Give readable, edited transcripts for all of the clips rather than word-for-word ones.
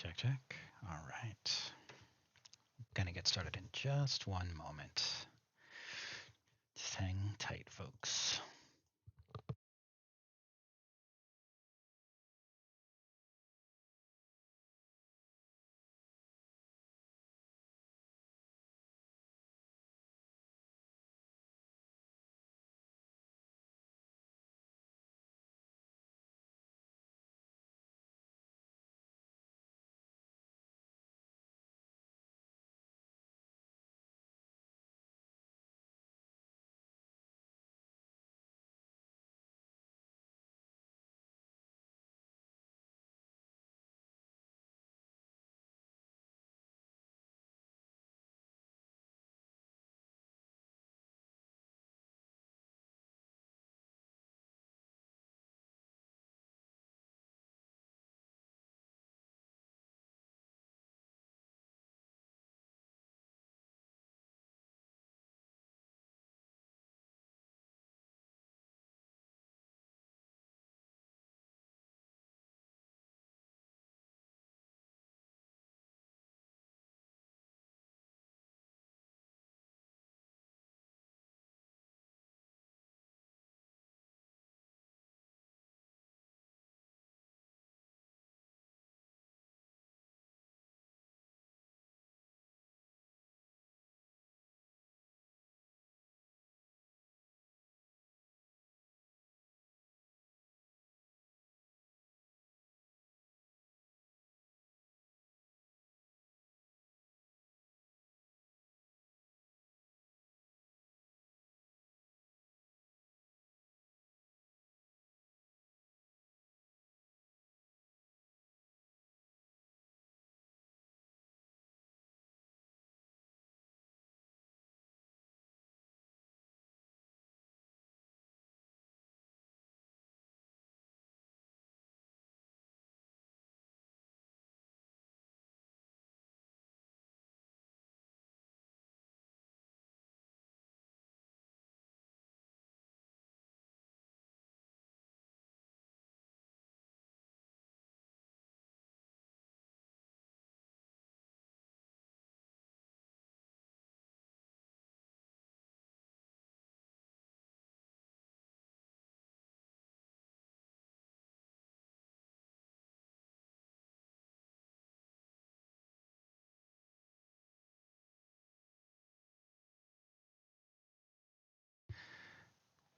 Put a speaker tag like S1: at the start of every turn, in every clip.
S1: Check, check. All right. Gonna get started in just one moment. Just hang tight, folks.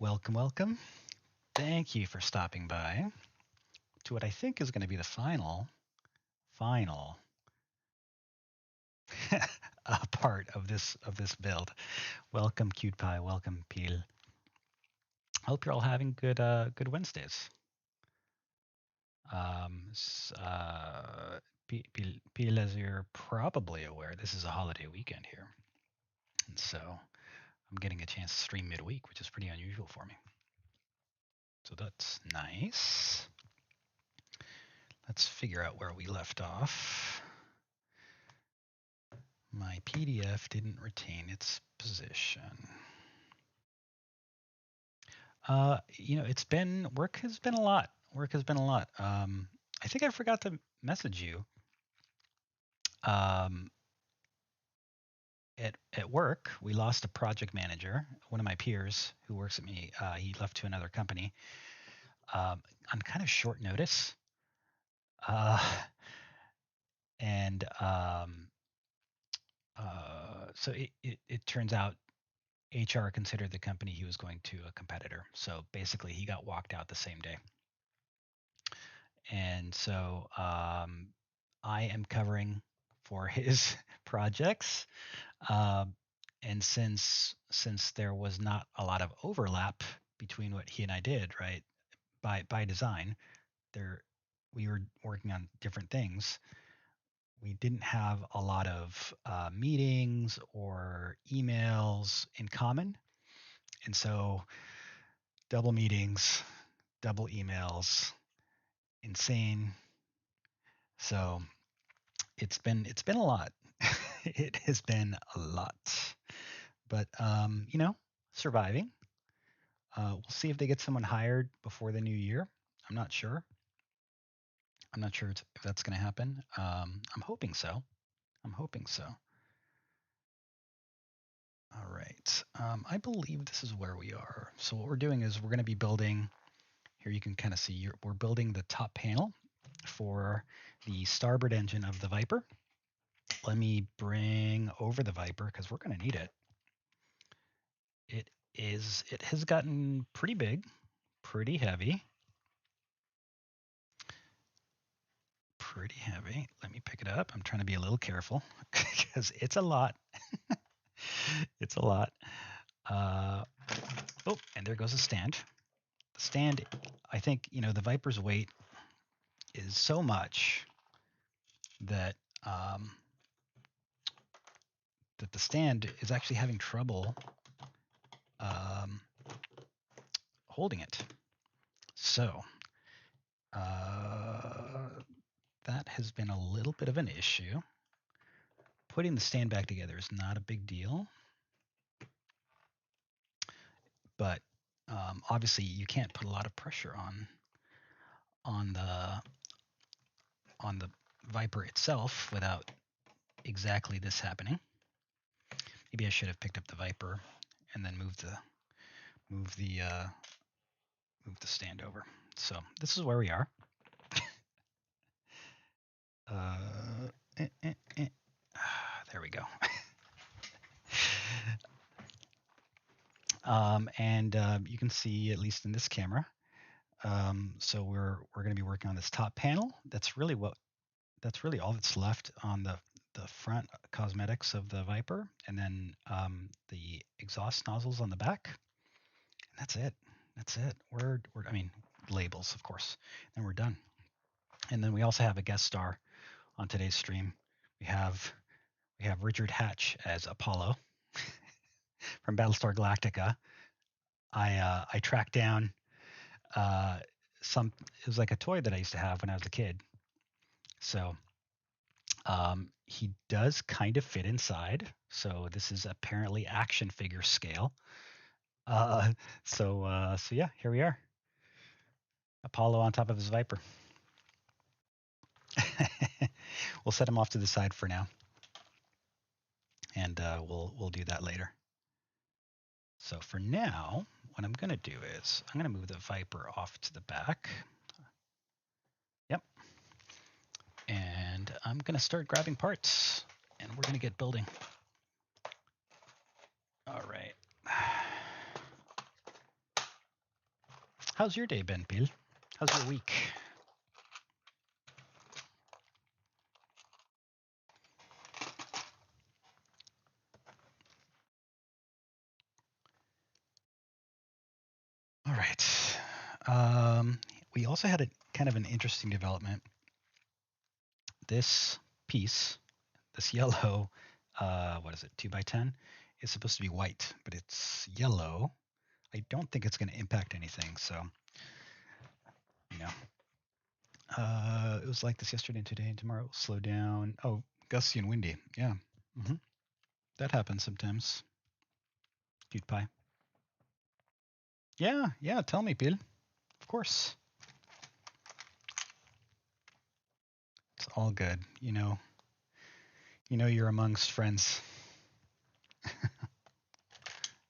S1: Welcome, welcome. Thank you for stopping by to what I think is going to be the final part of this build. Welcome, Cute Pie. Welcome, Peel. Hope you're all having good Wednesdays. Peel, as you're probably aware, this is a holiday weekend here, and so I'm getting a chance to stream midweek, which is pretty unusual for me. So that's nice. Let's figure out where we left off. My PDF didn't retain its position. It's been work has been a lot. I think I forgot to message you. At work, we lost a project manager, one of my peers who works at me. He left to another company on kind of short notice. And so it turns out HR considered the company he was going to a competitor. So basically, he got walked out the same day. And so I am covering for his projects. And since there was not a lot of overlap between what he and I did, right, by design, we were working on different things. We didn't have a lot of meetings or emails in common, and so double meetings, double emails, insane. So it's been a lot. It has been a lot, but surviving. We'll see if they get someone hired before the new year. I'm not sure. I'm not sure if that's going to happen. I'm hoping so. I'm hoping so. All right. I believe this is where we are. So what we're doing is we're going to be building, here you can kind of see, we're building the top panel for the starboard engine of the Viper. Let me bring over the Viper because we're going to need it. It has gotten pretty big, pretty heavy. Pretty heavy. Let me pick it up. I'm trying to be a little careful because it's a lot. It's a lot. Oh, and there goes the stand. The stand, I think, the Viper's weight is so much that that the stand is actually having trouble holding it. So that has been a little bit of an issue. Putting the stand back together is not a big deal, but obviously you can't put a lot of pressure on the Viper itself without exactly this happening. Maybe I should have picked up the Viper and then moved the stand over. So this is where we are. There we go. And you can see, at least in this camera, so we're going to be working on this top panel. That's really all that's left on the front cosmetics of the Viper, and then the exhaust nozzles on the back. And that's it. That's it. I mean, labels, of course. And we're done. And then we also have a guest star on today's stream. We have Richard Hatch as Apollo from Battlestar Galactica. I tracked down it was like a toy that I used to have when I was a kid. So he does kind of fit inside. So this is apparently action figure scale. So yeah, here we are. Apollo on top of his Viper. We'll set him off to the side for now, and we'll do that later. So for now, what I'm going to do is I'm going to move the Viper off to the back. Yep. And I'm going to start grabbing parts, and we're going to get building. All right. How's your day been, Bill? How's your week? All right. We also had a kind of an interesting development. This piece, this yellow, what is it, 2x10, is supposed to be white, but it's yellow. I don't think it's going to impact anything, so, it was like this yesterday and today, and tomorrow it will slow down. Oh, gusty and windy. Yeah. Mm-hmm. That happens sometimes. Cute pie. Yeah, tell me, Bill. Of course. It's all good. You're amongst friends.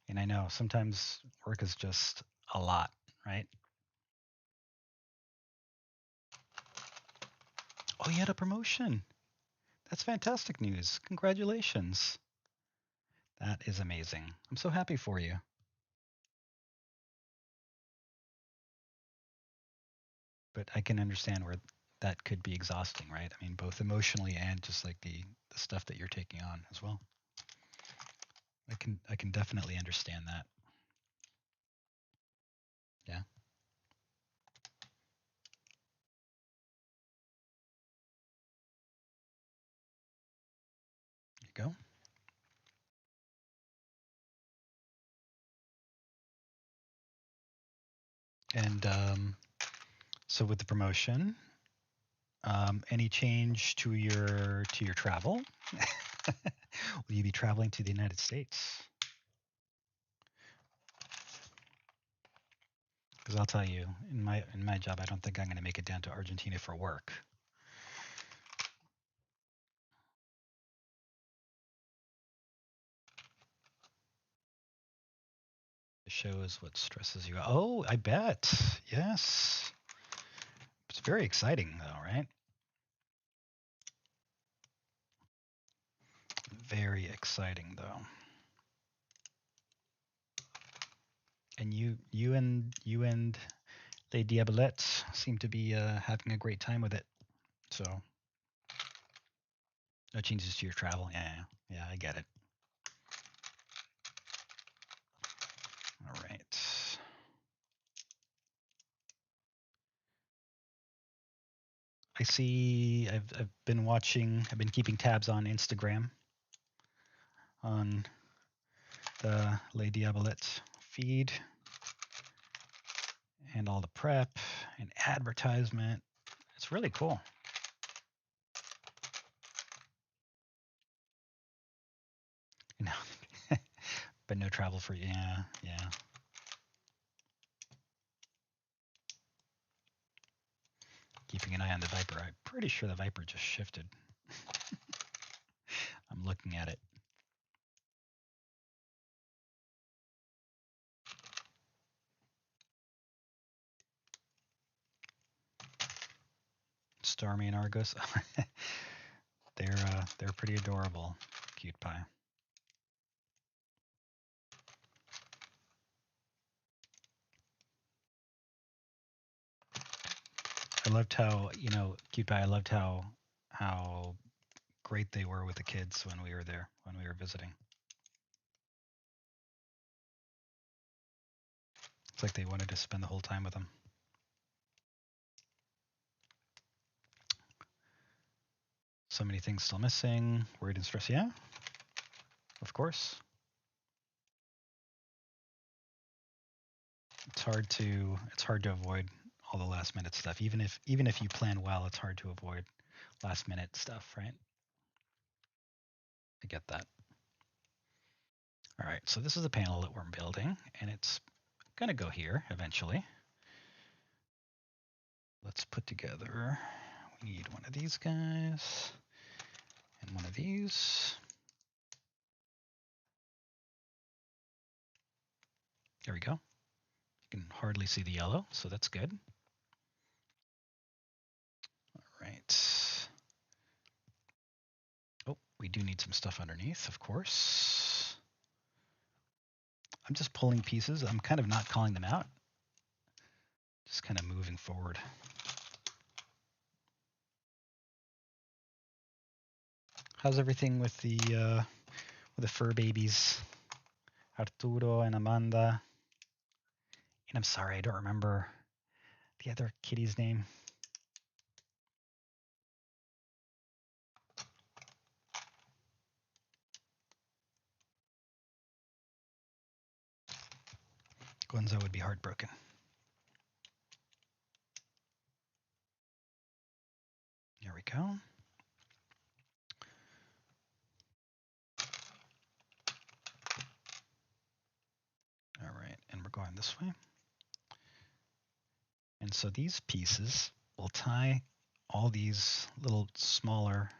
S1: And I know sometimes work is just a lot, right? Oh, you had a promotion. That's fantastic news. Congratulations. That is amazing. I'm so happy for you. But I can understand where that could be exhausting, right? I mean, both emotionally and just like the stuff that you're taking on as well. I can definitely understand that. Yeah. There you go. And so with the promotion, any change to your travel? Will you be traveling to the United States? Because I'll tell you, in my job, I don't think I'm going to make it down to Argentina for work. The show is what stresses you out. Oh, I bet. Yes. It's very exciting, though, right? Very exciting, though. And you and Lady Diabolette seem to be having a great time with it. So no changes to your travel. Yeah, I get it. All right. I see. I've been watching. I've been keeping tabs on Instagram on the Lady Diabolette feed and all the prep and advertisement. It's really cool. You know, but no travel for you. Yeah. Keeping an eye on the Viper. I'm pretty sure the Viper just shifted. I'm looking at it. Stormy and Argos. They're pretty adorable. Cute pie. I loved how, Cute pie, I loved how great they were with the kids when we were there, when we were visiting. It's like they wanted to spend the whole time with them. So many things still missing. Worried and stressed. Yeah, of course. It's hard to avoid all the last minute stuff. Even if you plan well, it's hard to avoid last minute stuff, right? I get that. All right, so this is a panel that we're building, and it's gonna go here eventually. Let's put together, we need one of these guys and one of these. There we go. You can hardly see the yellow, so that's good. All right. Oh, we do need some stuff underneath, of course. I'm just pulling pieces. I'm kind of not calling them out. Just kind of moving forward. How's everything with the fur babies? Arturo and Amanda. And I'm sorry, I don't remember the other kitty's name. Gonzo would be heartbroken. There we go. All right, and we're going this way. And so these pieces will tie all these little smaller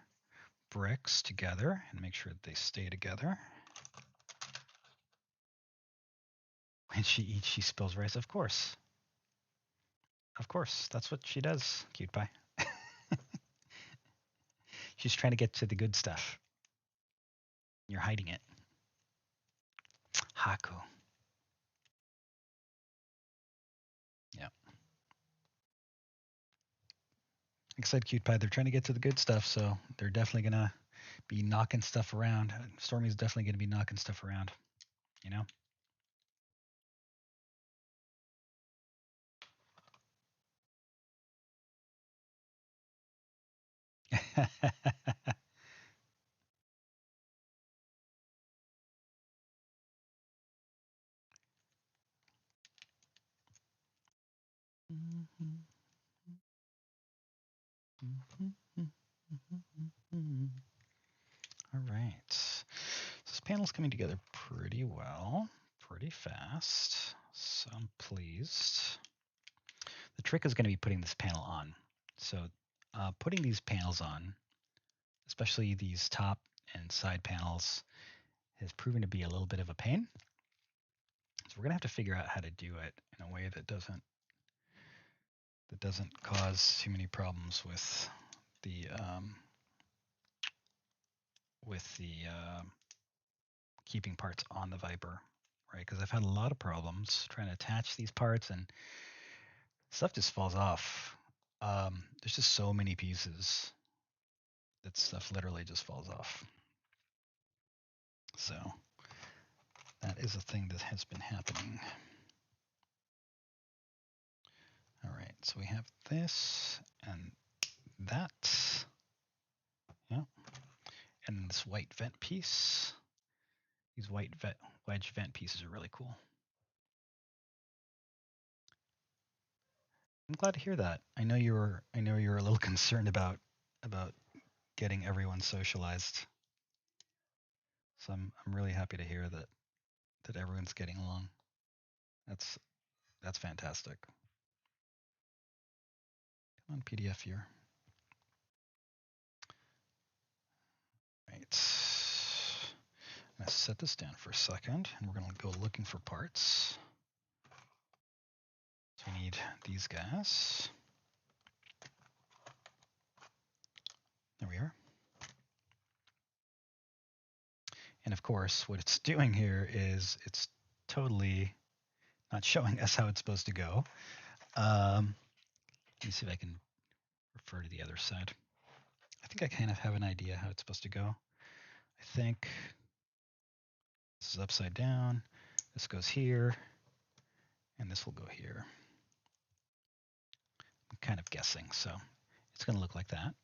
S1: bricks together and make sure that they stay together. When she eats, she spills rice. Of course. Of course. That's what she does, Cute Pie. She's trying to get to the good stuff. You're hiding it. Haku. Yeah. Like I said, Cute Pie, they're trying to get to the good stuff, so they're definitely going to be knocking stuff around. Stormy's definitely going to be knocking stuff around, you know? All right. So this panel's coming together pretty well, pretty fast. So I'm pleased. The trick is going to be putting this panel on. So putting these panels on, especially these top and side panels, has proven to be a little bit of a pain. So we're gonna have to figure out how to do it in a way that doesn't cause too many problems with the keeping parts on the Viper, right? Because I've had a lot of problems trying to attach these parts and stuff just falls off. There's just so many pieces that stuff literally just falls off. So that is a thing that has been happening. All right, so we have this and that. Yeah. And this white vent piece. These wedge vent pieces are really cool. I'm glad to hear that. I know you were a little concerned about getting everyone socialized. So I'm really happy to hear that everyone's getting along. That's fantastic. Come on, PDF here. Right. I'm gonna set this down for a second, and we're gonna go looking for parts. So we need these guys. There we are. And of course, what it's doing here is it's totally not showing us how it's supposed to go. Let me see if I can refer to the other side. I think I kind of have an idea how it's supposed to go. I think this is upside down. This goes here, and this will go here. I'm kind of guessing, so it's going to look like that.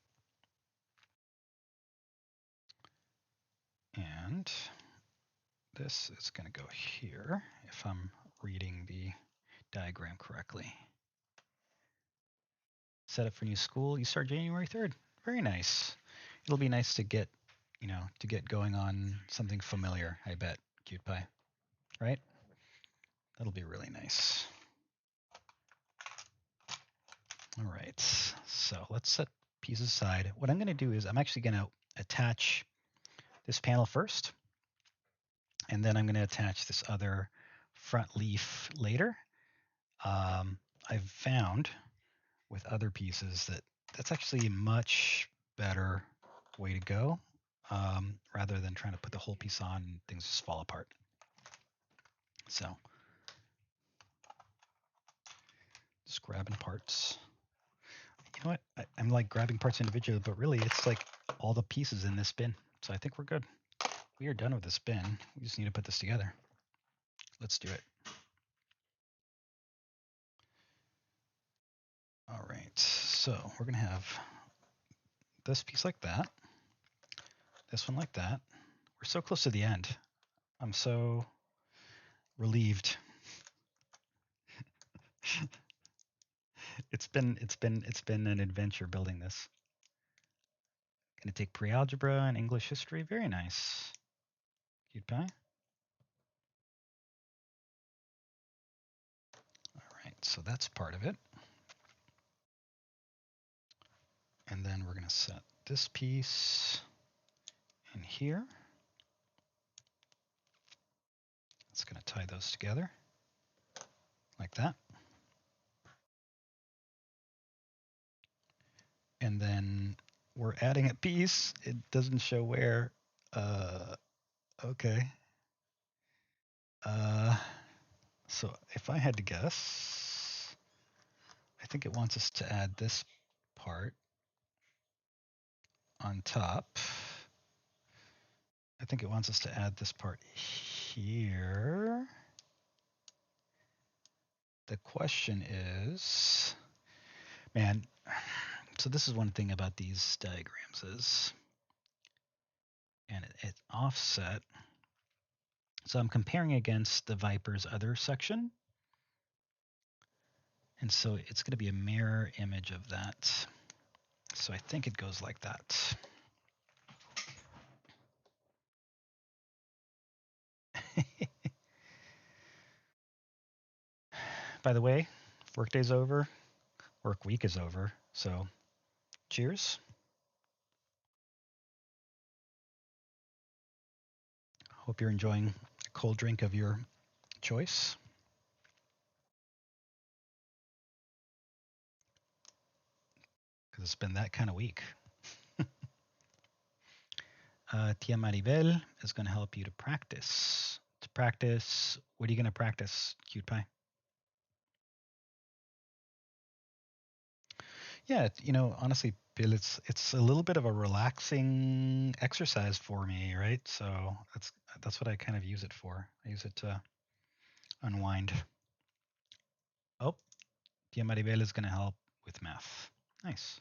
S1: And this is going to go here, if I'm reading the diagram correctly. Set up for new school. You start January 3rd. Very nice. It'll be nice to get, to get going on something familiar, I bet, Cute Pie. Right? That'll be really nice. All right, so let's set pieces aside. What I'm going to do is I'm actually going to attach this panel first, and then I'm going to attach this other front leaf later. I've found with other pieces that that's actually a much better way to go, rather than trying to put the whole piece on and things just fall apart. So just grabbing parts. You know what? I'm like grabbing parts individually, but really it's like all the pieces in this bin. So I think we're good. We are done with this bin. We just need to put this together. Let's do it. All right, so we're gonna have this piece like that, this one like that. We're so close to the end. I'm so relieved. It's been an adventure building this. Gonna take pre-algebra and English history. Very nice. Cute pie. All right, so that's part of it. And then we're gonna set this piece in here. It's gonna tie those together like that. And then we're adding a piece. It doesn't show where. Okay. So if I had to guess, I think it wants us to add this part on top. I think it wants us to add this part here. The question is, man, so this is one thing about these diagrams is, and it's offset. So I'm comparing against the Viper's other section. And so it's going to be a mirror image of that. So I think it goes like that. By the way, workday's over, work week is over. So cheers. Hope you're enjoying a cold drink of your choice. Because it's been that kind of week. Tia Maribel is going to help you to practice. To practice, what are you going to practice, Cute Pie? Yeah, you know, honestly, Bill, it's a little bit of a relaxing exercise for me, right? So that's what I kind of use it for. I use it to unwind. Oh, Tia Maribel is going to help with math. Nice.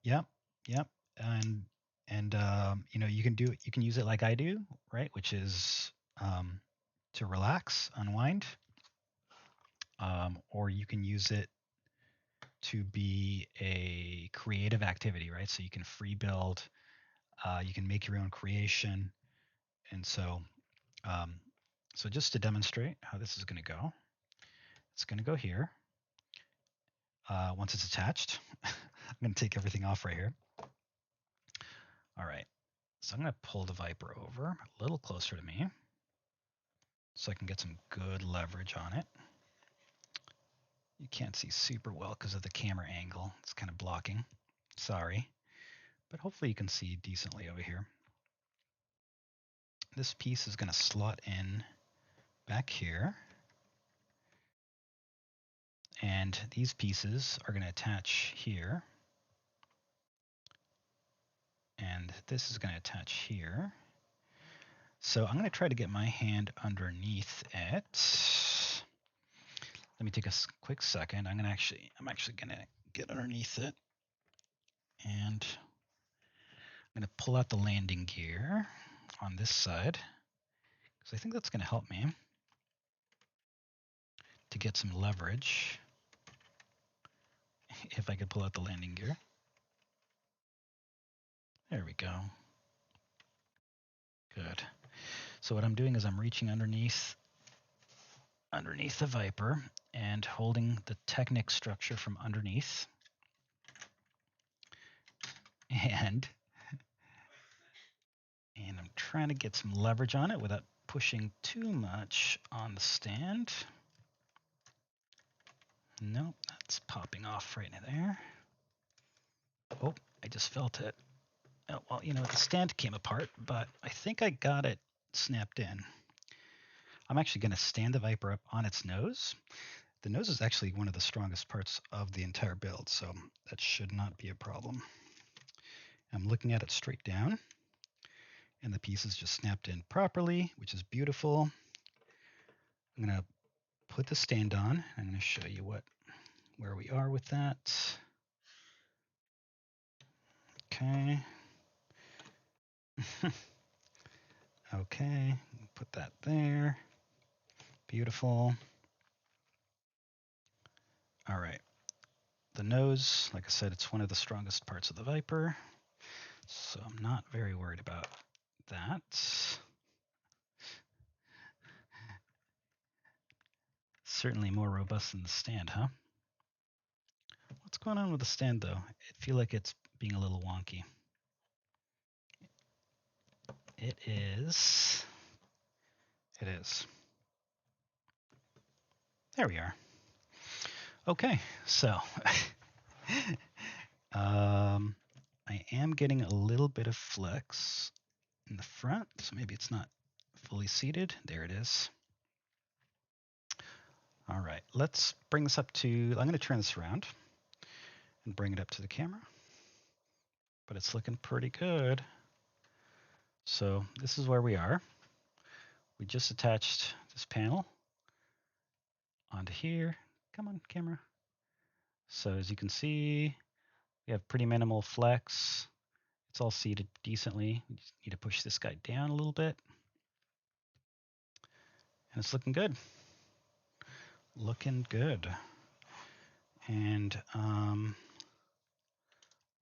S1: Yep, yep. And you know, you can use it like I do, right? Which is to relax, unwind, or you can use it to be a creative activity, right? So you can free build, you can make your own creation, and um, so just to demonstrate how this is going to go, it's going to go here. Once it's attached, I'm going to take everything off right here. All right, so I'm going to pull the Viper over a little closer to me so I can get some good leverage on it. You can't see super well because of the camera angle. It's kind of blocking. Sorry. But hopefully you can see decently over here. This piece is going to slot in back here. And these pieces are going to attach here. And this is going to attach here. So I'm going to try to get my hand underneath it. Let me take a quick second. I'm actually going to get underneath it. And I'm going to pull out the landing gear on this side, because I think that's going to help me to get some leverage. If I could pull out the landing gear. There we go. Good. So what I'm doing is I'm reaching underneath the Viper and holding the Technic structure from underneath. And I'm trying to get some leverage on it without pushing too much on the stand. Nope, that's popping off right there. Oh, I just felt it. Oh, well, you know, the stand came apart, but I think I got it snapped in. I'm actually going to stand the Viper up on its nose. The nose is actually one of the strongest parts of the entire build, so that should not be a problem. I'm looking at it straight down, and the piece is just snapped in properly, which is beautiful. I'm going to put the stand on. I'm going to show you where we are with that. Okay. Okay, put that there. Beautiful. All right. The nose, like I said, it's one of the strongest parts of the Viper, so I'm not very worried about that. Certainly more robust than the stand, huh? What's going on with the stand, though? I feel like it's being a little wonky. It is. It is. There we are. Okay, so I am getting a little bit of flex in the front, so maybe it's not fully seated. There it is. All right, let's bring this up to, I'm going to turn this around and bring it up to the camera, but it's looking pretty good. So this is where we are. We just attached this panel onto here. Come on, camera. So as you can see, we have pretty minimal flex. It's all seated decently. We just need to push this guy down a little bit. And it's looking good. Looking good. And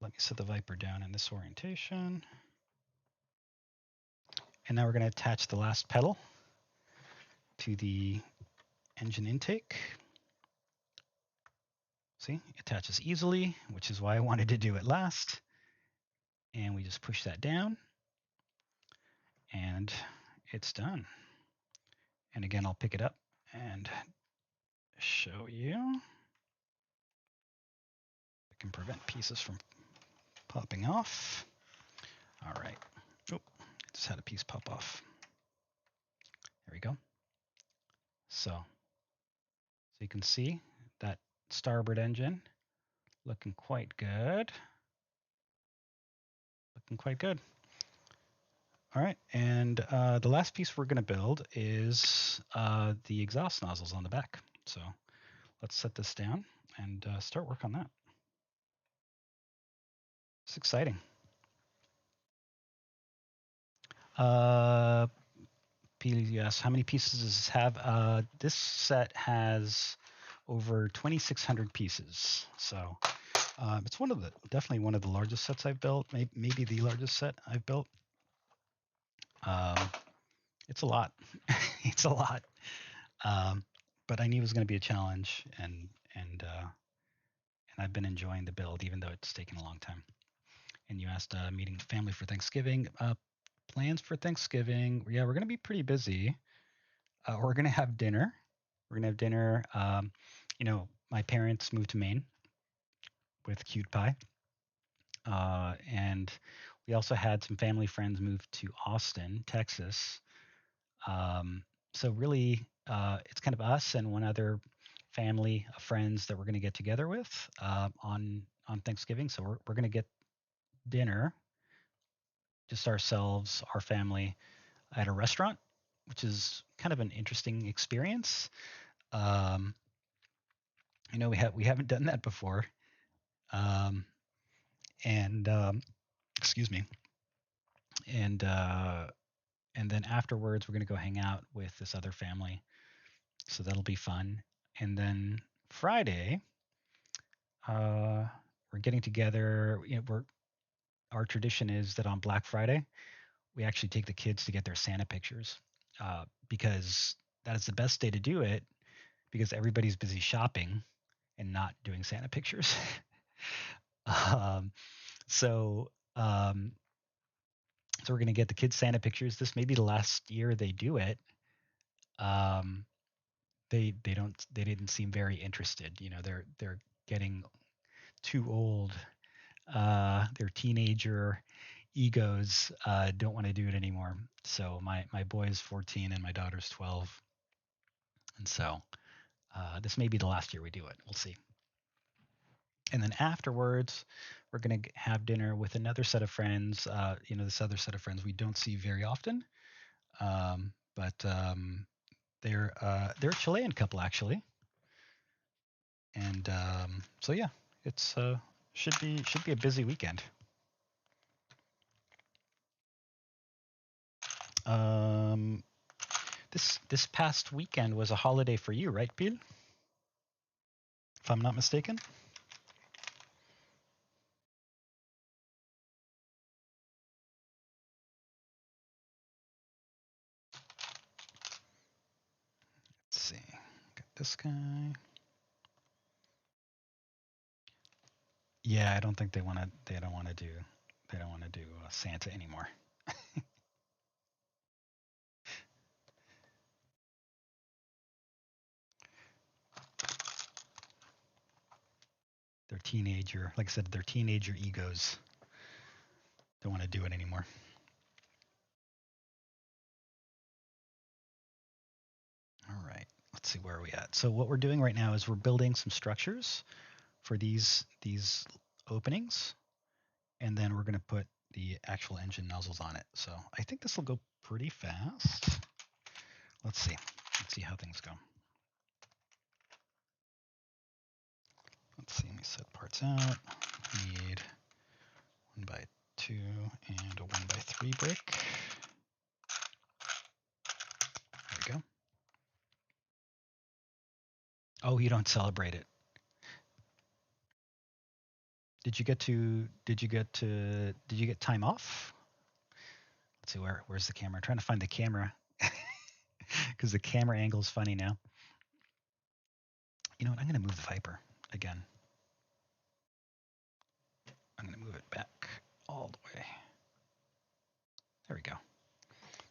S1: let me set the Viper down in this orientation. And now we're going to attach the last pedal to the engine intake. See, it attaches easily, which is why I wanted to do it last. And we just push that down, and it's done. And again, I'll pick it up and show you. I can prevent pieces from popping off. All right. Oh, just had a piece pop off. There we go. So you can see that starboard engine looking quite good. Looking quite good. All right, and the last piece we're going to build is the exhaust nozzles on the back. So let's set this down and start work on that. It's exciting. You asked how many pieces does this have? This set has over 2,600 pieces. So it's definitely one of the largest sets I've built, maybe the largest set I've built. It's a lot. It's a lot. But I knew it was going to be a challenge, and I've been enjoying the build, even though it's taken a long time. And you asked meeting family for Thanksgiving. Plans for Thanksgiving? Yeah, we're going to be pretty busy. We're going to have dinner. We're going to have dinner. My parents moved to Maine with Cute Pie. And we also had some family friends move to Austin, Texas. So really, it's kind of us and one other family of friends that we're going to get together with on Thanksgiving. So we're going to get dinner, just ourselves, our family, at a restaurant, which is kind of an interesting experience. We haven't done that before, excuse me, and then afterwards we're going to go hang out with this other family, so that'll be fun. And then Friday, we're getting together. Our tradition is that on Black Friday, we actually take the kids to get their Santa pictures, because that is the best day to do it, because everybody's busy shopping and not doing Santa pictures. So we're going to get the kids Santa pictures. This may be the last year they do it. They didn't seem very interested. They're getting too old. Their teenager egos don't want to do it anymore. So my boy is 14 and my daughter's 12, and so this may be the last year we do it. We'll see. And then afterwards, we're going to have dinner with another set of friends. This other set of friends we don't see very often, but they're a Chilean couple actually. And so yeah, it's should be a busy weekend. This past weekend was a holiday for you, right, Pil? If I'm not mistaken. Let's see. Got this guy. Yeah, I don't think they want to. They don't want to do Santa anymore. Their teenager, like I said, their teenager egos don't want to do it anymore. All right, let's see, where are we at? So what we're doing right now is we're building some structures for these openings, and then we're going to put the actual engine nozzles on it. So I think this will go pretty fast. Let's see how things go. Let's see, let me set parts out. Need 1x2 and a 1x3 brick. There we go. Oh, you don't celebrate it. Did you get time off? Let's see, where's the camera? I'm trying to find the camera because the camera angle is funny now. You know what? I'm going to move the Viper again. I'm going to move it back all the way. There we go.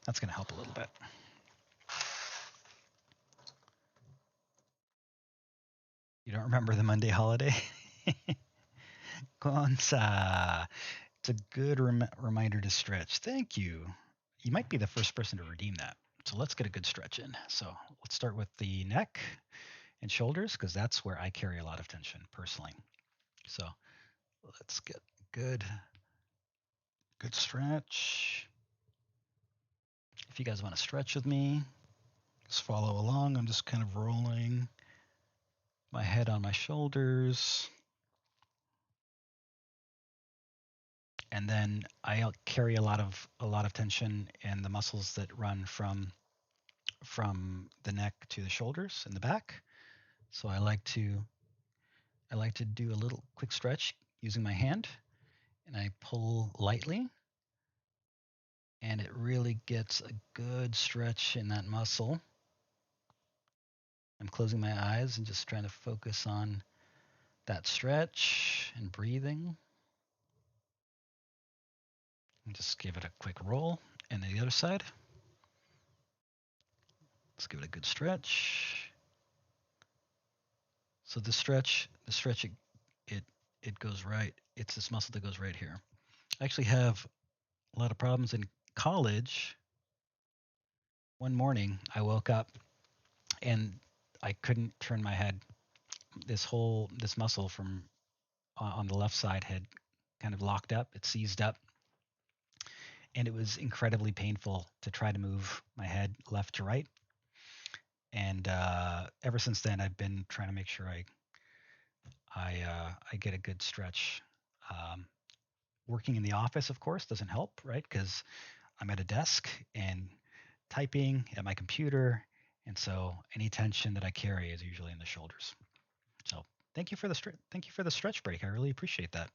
S1: That's going to help a little bit. You don't remember the Monday holiday? Gonza. It's a good reminder to stretch. Thank you. You might be the first person to redeem that. So let's get a good stretch in. So let's start with the neck and shoulders, because that's where I carry a lot of tension personally. So let's get good stretch. If you guys want to stretch with me, just follow along. I'm just kind of rolling my head on my shoulders. And then I carry a lot of tension in the muscles that run from the neck to the shoulders and the back. So I like to do a little quick stretch using my hand, and I pull lightly, and it really gets a good stretch in that muscle. I'm closing my eyes and just trying to focus on that stretch and breathing. And just give it a quick roll. And the other side. Let's give it a good stretch. So the stretch, it goes right. It's this muscle that goes right here. I actually have a lot of problems in college. One morning, I woke up and I couldn't turn my head. This muscle from on the left side had kind of locked up. It seized up, and it was incredibly painful to try to move my head left to right. And ever since then, I've been trying to make sure I get a good stretch. Working in the office, of course, doesn't help, right? Because I'm at a desk and typing at my computer, and so any tension that I carry is usually in the shoulders. So thank you for the stretch break. I really appreciate that.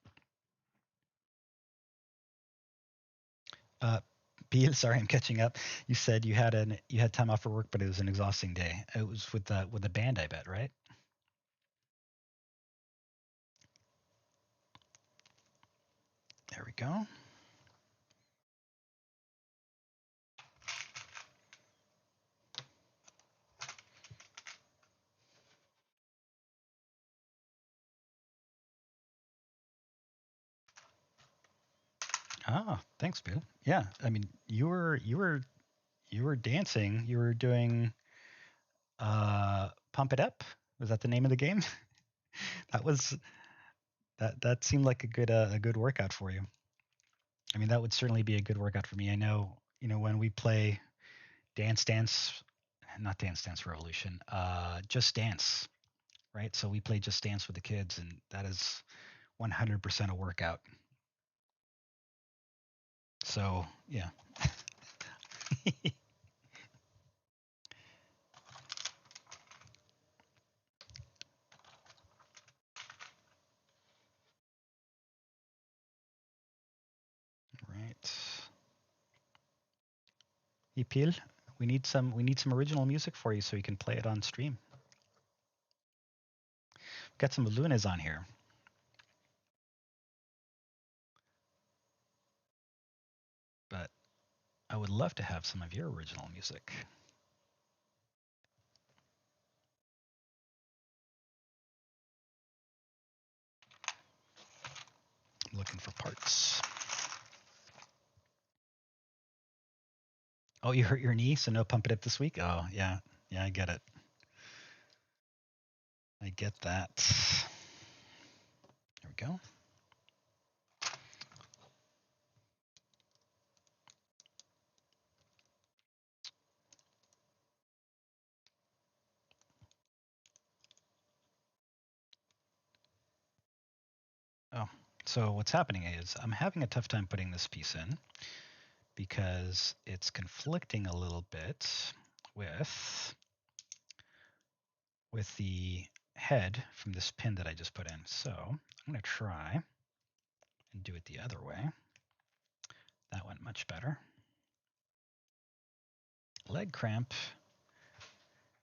S1: Peel, sorry, I'm catching up. You said you had time off for work, but it was an exhausting day. It was with the band, I bet, right? There we go. Ah, thanks, Bill. Yeah, I mean, you were dancing. You were doing Pump It Up. Was that the name of the game? that was that seemed like a good workout for you. I mean, that would certainly be a good workout for me. I know, when we play not Dance Dance Revolution, Just Dance, right? So we play Just Dance with the kids, and that is 100% a workout. So yeah. Right. Ipil, we need some original music for you so you can play it on stream. Got some Lunas on here. But I would love to have some of your original music. I'm looking for parts. Oh, you hurt your knee, so no Pump It Up this week? Oh, yeah. Yeah, I get it. I get that. There we go. Oh, so what's happening is I'm having a tough time putting this piece in because it's conflicting a little bit with the head from this pin that I just put in. So I'm going to try and do it the other way. That went much better. Leg cramp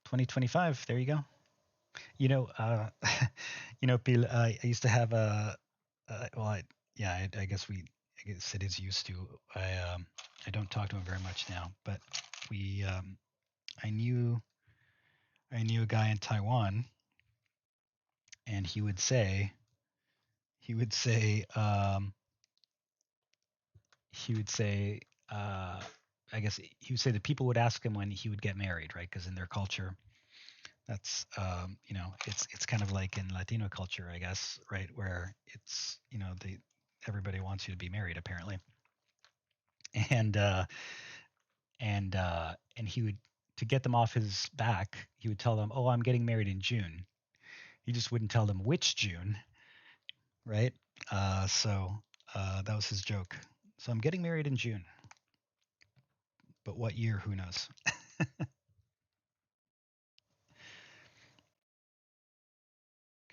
S1: 2025. There you go. Pil, I used to have I guess we guess it is used to. I don't talk to him very much now, but I knew a guy in Taiwan, and he would say he would say uh, I guess he would say that people would ask him when he would get married, right? Because in their culture, that's it's kind of like in Latino culture, I guess, right, where it's everybody wants you to be married apparently, and and he would, to get them off his back, he would tell them, "Oh, I'm getting married in June." He just wouldn't tell them which June, right? So that was his joke. So I'm getting married in June, but what year? Who knows?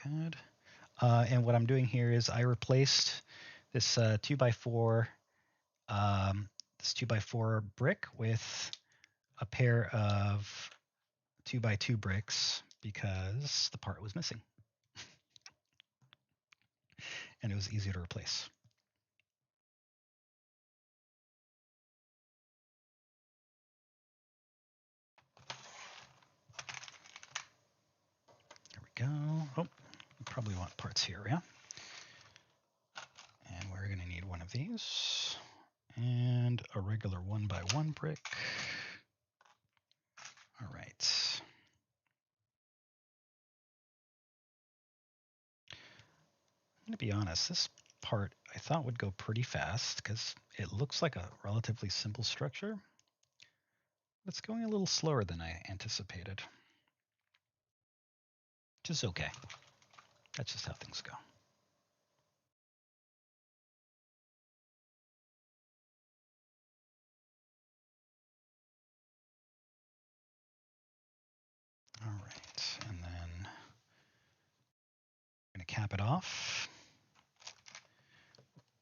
S1: Good. And what I'm doing here is I replaced this 2x4 this 2x4 brick with a pair of 2x2 bricks because the part was missing and it was easy to replace. There we go. Oh, we probably want parts here, yeah? And we're going to need one of these and a regular 1x1 brick. All right. I'm going to be honest, this part I thought would go pretty fast because it looks like a relatively simple structure. But it's going a little slower than I anticipated. Which is okay. That's just how things go. All right, and then I'm going to cap it off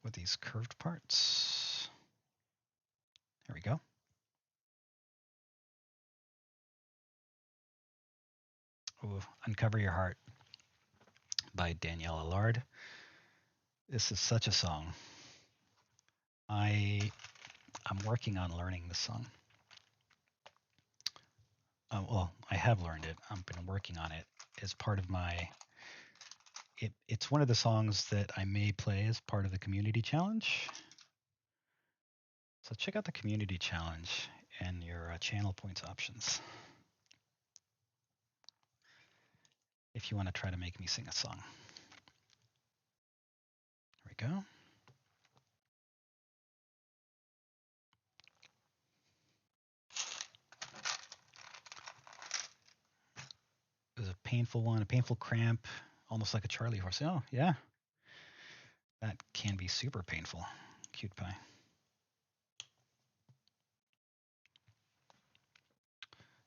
S1: with these curved parts. There we go. Ooh, Uncover Your Heart by Danielle Allard. This is such a song. I'm working on learning this song. Well, I have learned it. I've been working on it as part of my. It's one of the songs that I may play as part of the community challenge. So check out the community challenge and your channel points options if you want to try to make me sing a song. There we go. It was a painful one, a painful cramp, almost like a Charlie horse. Oh, yeah. That can be super painful. Cute pie.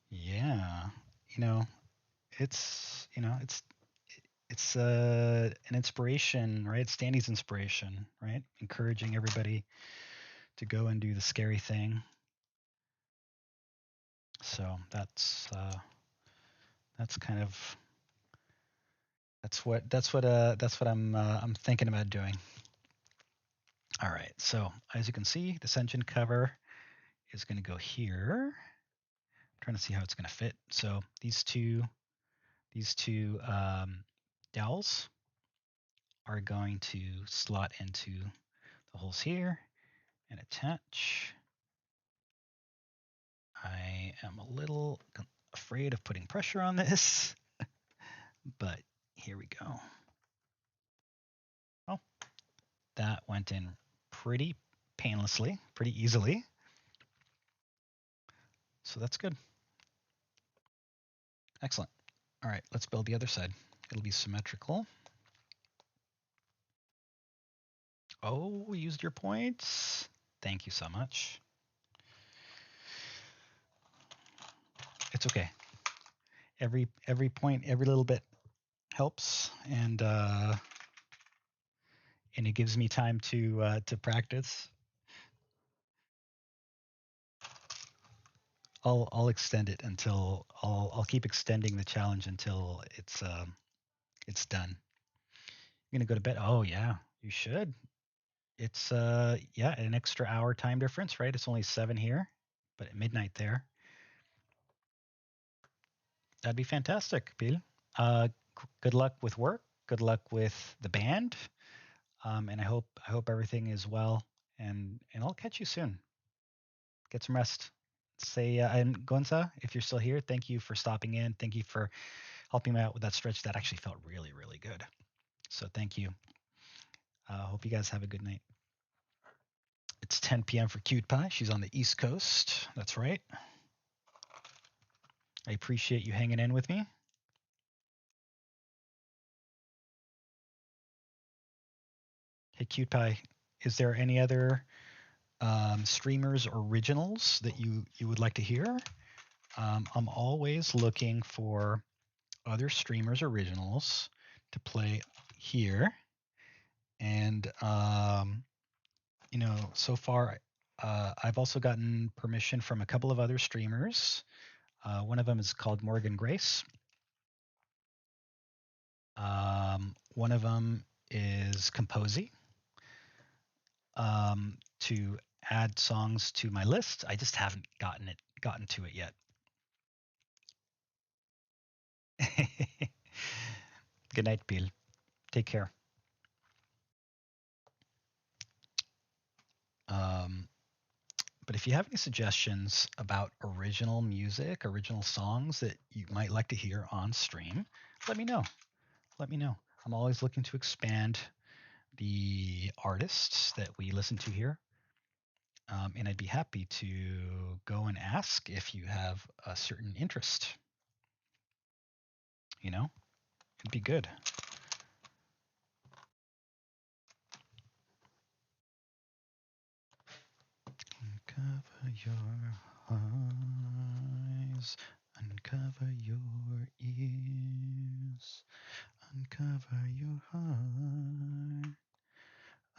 S1: Yeah. It's an inspiration, right? It's Danny's inspiration, right? Encouraging everybody to go and do the scary thing. So that's kind of that's what I'm thinking about doing. All right. So as you can see, this engine cover is going to go here. I'm trying to see how it's going to fit. So these two dowels are going to slot into the holes here and attach. I am a little afraid of putting pressure on this, but here we go. Oh, that went in pretty painlessly, pretty easily. So that's good. Excellent. All right, let's build the other side. It'll be symmetrical. Oh, we used your points. Thank you so much. It's okay. Every point, every little bit helps, and it gives me time to practice. I'll extend it until I'll keep extending the challenge until it's done. You're gonna go to bed? Oh yeah, you should. It's yeah, an extra hour time difference, right? It's only 7 here, but at midnight there. That'd be fantastic, Bill. Good luck with work. Good luck with the band. And I hope everything is well. And I'll catch you soon. Get some rest. Say and Gonza, if you're still here, thank you for stopping in. Thank you for helping me out with that stretch. That actually felt really, really good. So thank you. Hope you guys have a good night. It's 10 p.m. for Cute Pie. She's on the East Coast. That's right. I appreciate you hanging in with me. Hey, Cute Pie, is there any other streamers originals that you would like to hear? I'm always looking for other streamers originals to play here, and so far I've also gotten permission from a couple of other streamers. One of them is called Morgan Grace. One of them is Composy. To add songs to my list. I just haven't gotten to it yet. Good night, Bill. Take care. But if you have any suggestions about original music, original songs that you might like to hear on stream, let me know. Let me know. I'm always looking to expand the artists that we listen to here. And I'd be happy to go and ask if you have a certain interest. It'd be good. Uncover your eyes, uncover your ears, uncover your heart,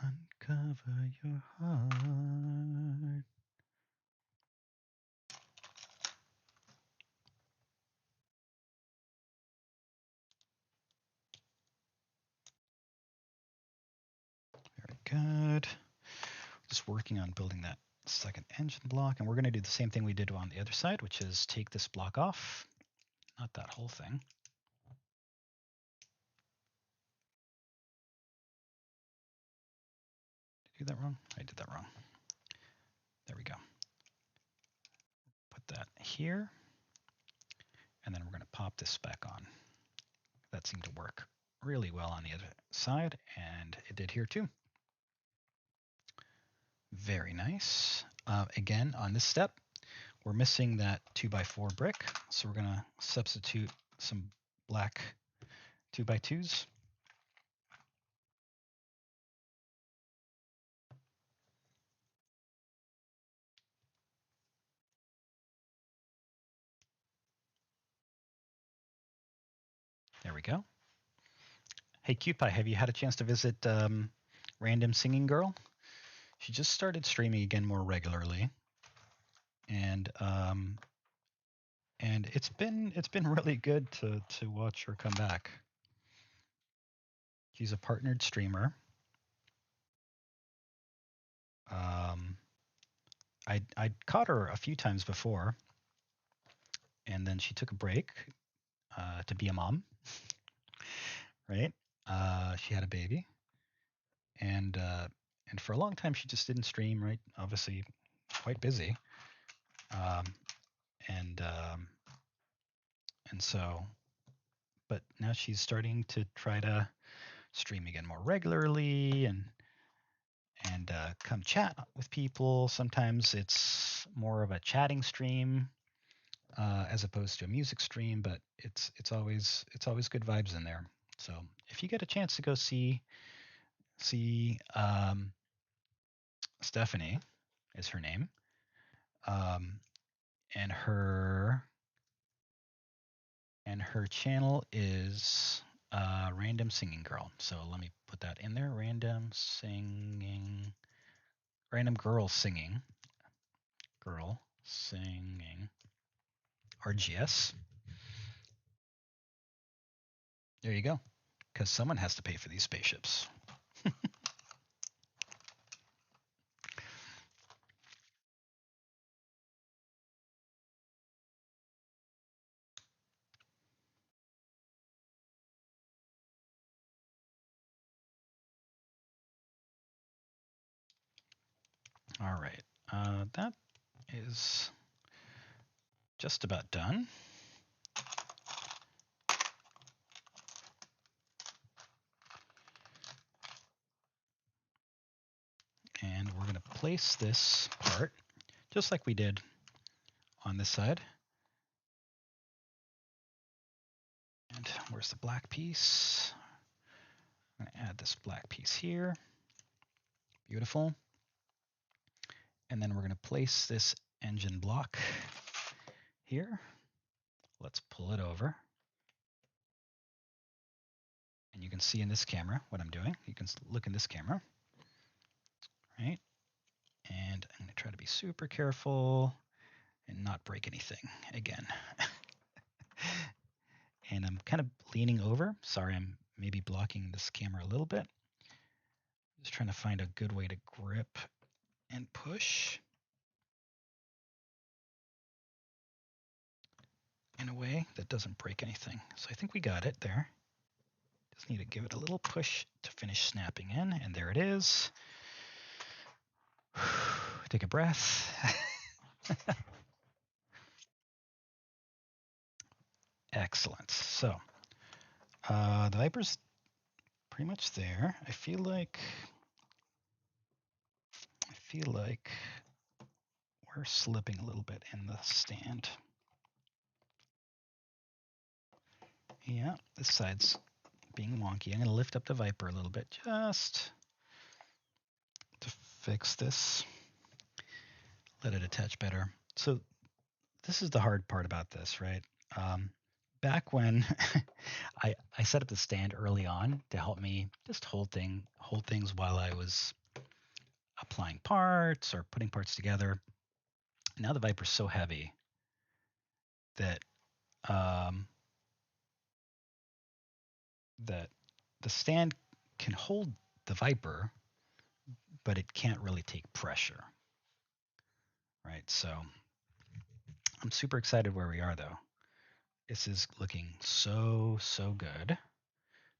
S1: uncover your heart. Very good. Just working on building that second engine block, and we're going to do the same thing we did on the other side, which is take this block off, not that whole thing. Did I do that wrong? I did that wrong. There we go. Put that here, and then we're going to pop this back on. That seemed to work really well on the other side, and it did here too. Very nice. Again, on this step, we're missing that 2x4 brick, so we're going to substitute some black 2x2s. There we go. Hey, Cute Pie, have you had a chance to visit Random Singing Girl? She just started streaming again more regularly, and it's been really good to watch her come back. She's a partnered streamer. I'd caught her a few times before, and then she took a break to be a mom, right? She had a baby, and for a long time she just didn't stream, right? Obviously, quite busy, and so, but now she's starting to try to stream again more regularly and come chat with people. Sometimes it's more of a chatting stream as opposed to a music stream, but it's always good vibes in there. So if you get a chance to go see Stephanie is her name, and her channel is Random Singing Girl. So let me put that in there. Random Girl Singing RGS. There you go. Because someone has to pay for these spaceships. All right, that is just about done. And we're going to place this part just like we did on this side. And where's the black piece? I'm going to add this black piece here. Beautiful. And then we're going to place this engine block here. Let's pull it over. And you can see in this camera what I'm doing. You can look in this camera, right? And I'm going to try to be super careful and not break anything again. And I'm kind of leaning over. Sorry, I'm maybe blocking this camera a little bit. Just trying to find a good way to grip and push in a way that doesn't break anything. So I think we got it there. Just need to give it a little push to finish snapping in, and there it is. Take a breath. Excellent. So the Viper's pretty much there. I feel like we're slipping a little bit in the stand. Yeah, this side's being wonky. I'm going to lift up the Viper a little bit just to fix this. Let it attach better. So this is the hard part about this, right? Back when I set up the stand early on to help me just hold things while I was applying parts or putting parts together. Now the Viper's so heavy that that the stand can hold the Viper, but it can't really take pressure, right? So I'm super excited where we are, though. This is looking so good. I'm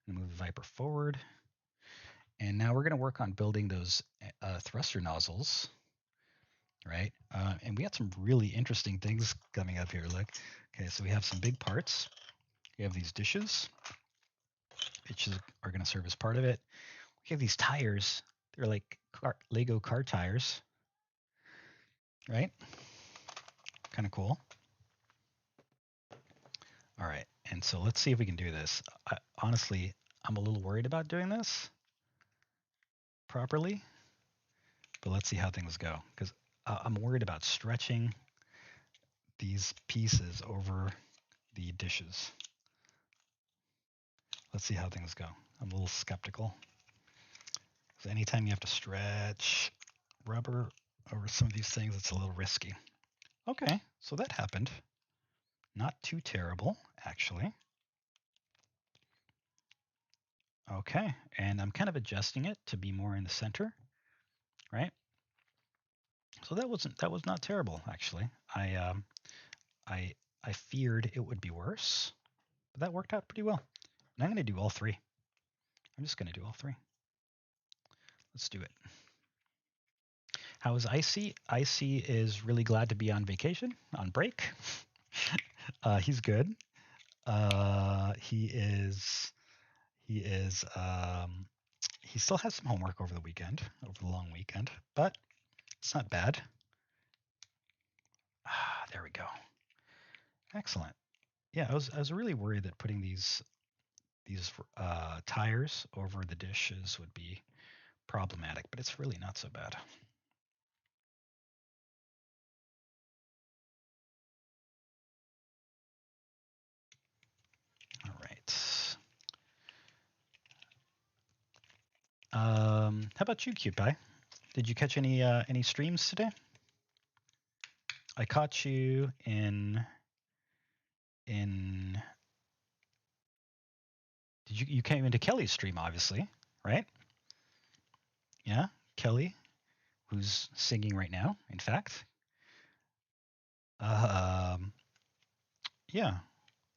S1: gonna move the Viper forward, and now we're gonna work on building those thruster nozzles, right? And we got some really interesting things coming up here. Look, okay, so we have some big parts. We have these dishes. Dishes are gonna serve as part of it. We have these tires. They're like Lego car tires, right? Kind of cool. All right, and so let's see if we can do this. Honestly, I'm a little worried about doing this properly, but let's see how things go, because I'm worried about stretching these pieces over the dishes. Let's see how things go. I'm a little skeptical. So anytime you have to stretch rubber over some of these things, it's a little risky. Okay, so that happened. Not too terrible, actually. Okay, and I'm kind of adjusting it to be more in the center, right? So that was not terrible, actually. I feared it would be worse, but that worked out pretty well. And I'm going to do all three. I'm just going to do all three. Let's do it. How is Icy? Icy is really glad to be on vacation, on break. He's good. He still has some homework over the long weekend, but it's not bad. There we go. Excellent. Yeah, I was really worried that putting these tires over the dishes would be problematic, but it's really not so bad. All right. How about you, Cute Pie? Did you catch any streams today? I caught you in. You came into Kelly's stream, obviously, right? Yeah, Kelly, who's singing right now, in fact. Yeah,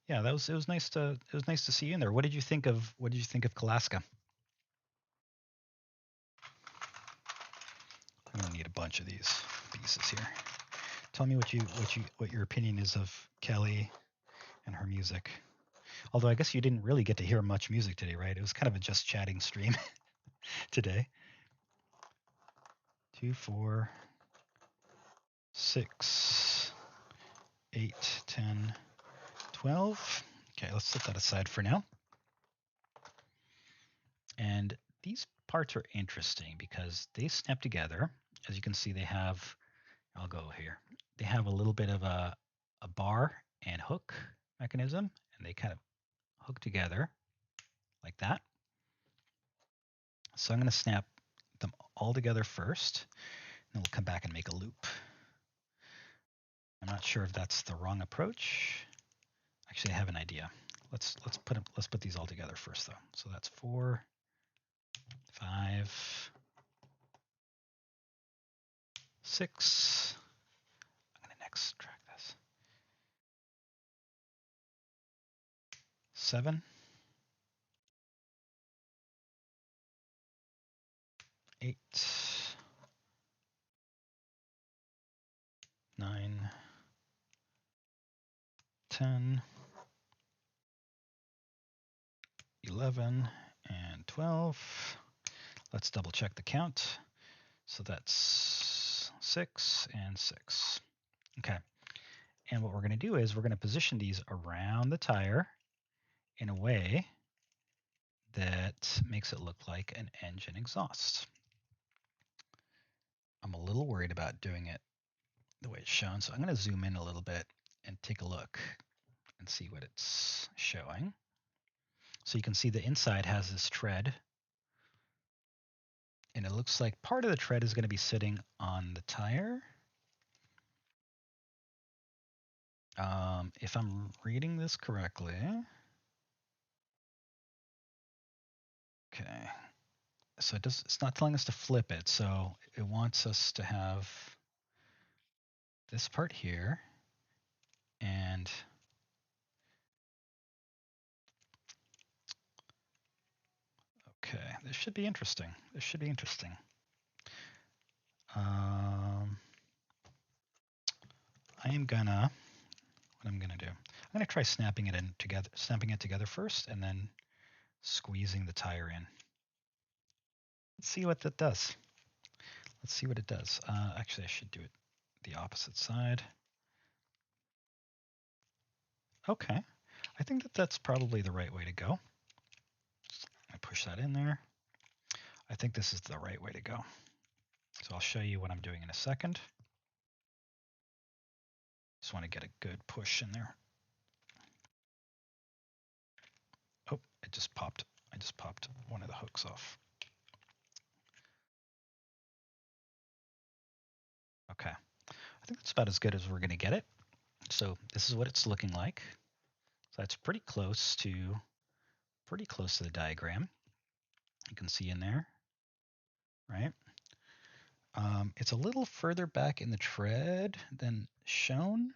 S1: it was nice to see you in there. What did you think of Kelaska? I'm gonna need a bunch of these pieces here. Tell me what your opinion is of Kelly and her music. Although I guess you didn't really get to hear much music today, right? It was kind of a just chatting stream today. 2, 4, 6, 8, 10, 12. Okay, let's set that aside for now. And these parts are interesting because they snap together. As you can see, they have, I'll go here. They have a little bit of a bar and hook mechanism, and they kind of hook together like that. So I'm going to snap them all together first, and we'll come back and make a loop. I'm not sure if that's the wrong approach. Actually, I have an idea. Let's put these all together first, though. So that's 4, 5, 6. I'm going to next track this. 7, 8, 9, 10, 11, and 12. Let's double check the count. So that's 6 and 6. Okay. And what we're going to do is we're going to position these around the tire in a way that makes it look like an engine exhaust. I'm a little worried about doing it the way it's shown, so I'm going to zoom in a little bit and take a look and see what it's showing. So you can see the inside has this tread, and it looks like part of the tread is going to be sitting on the tire. If I'm reading this correctly, okay, so it's not telling us to flip it, so it wants us to have this part here, and okay, this should be interesting. This should be interesting. What I'm gonna do, I'm gonna try snapping it together first, and then squeezing the tire in. Let's see what that does. Let's see what it does. Actually, I should do it the opposite side. Okay, I think that's probably the right way to go. I push that in there. I think this is the right way to go. So I'll show you what I'm doing in a second. Just want to get a good push in there. Oh, it just popped. I just popped one of the hooks off. Okay, I think that's about as good as we're going to get it. So this is what it's looking like. So that's pretty close to the diagram. You can see in there, right? It's a little further back in the tread than shown,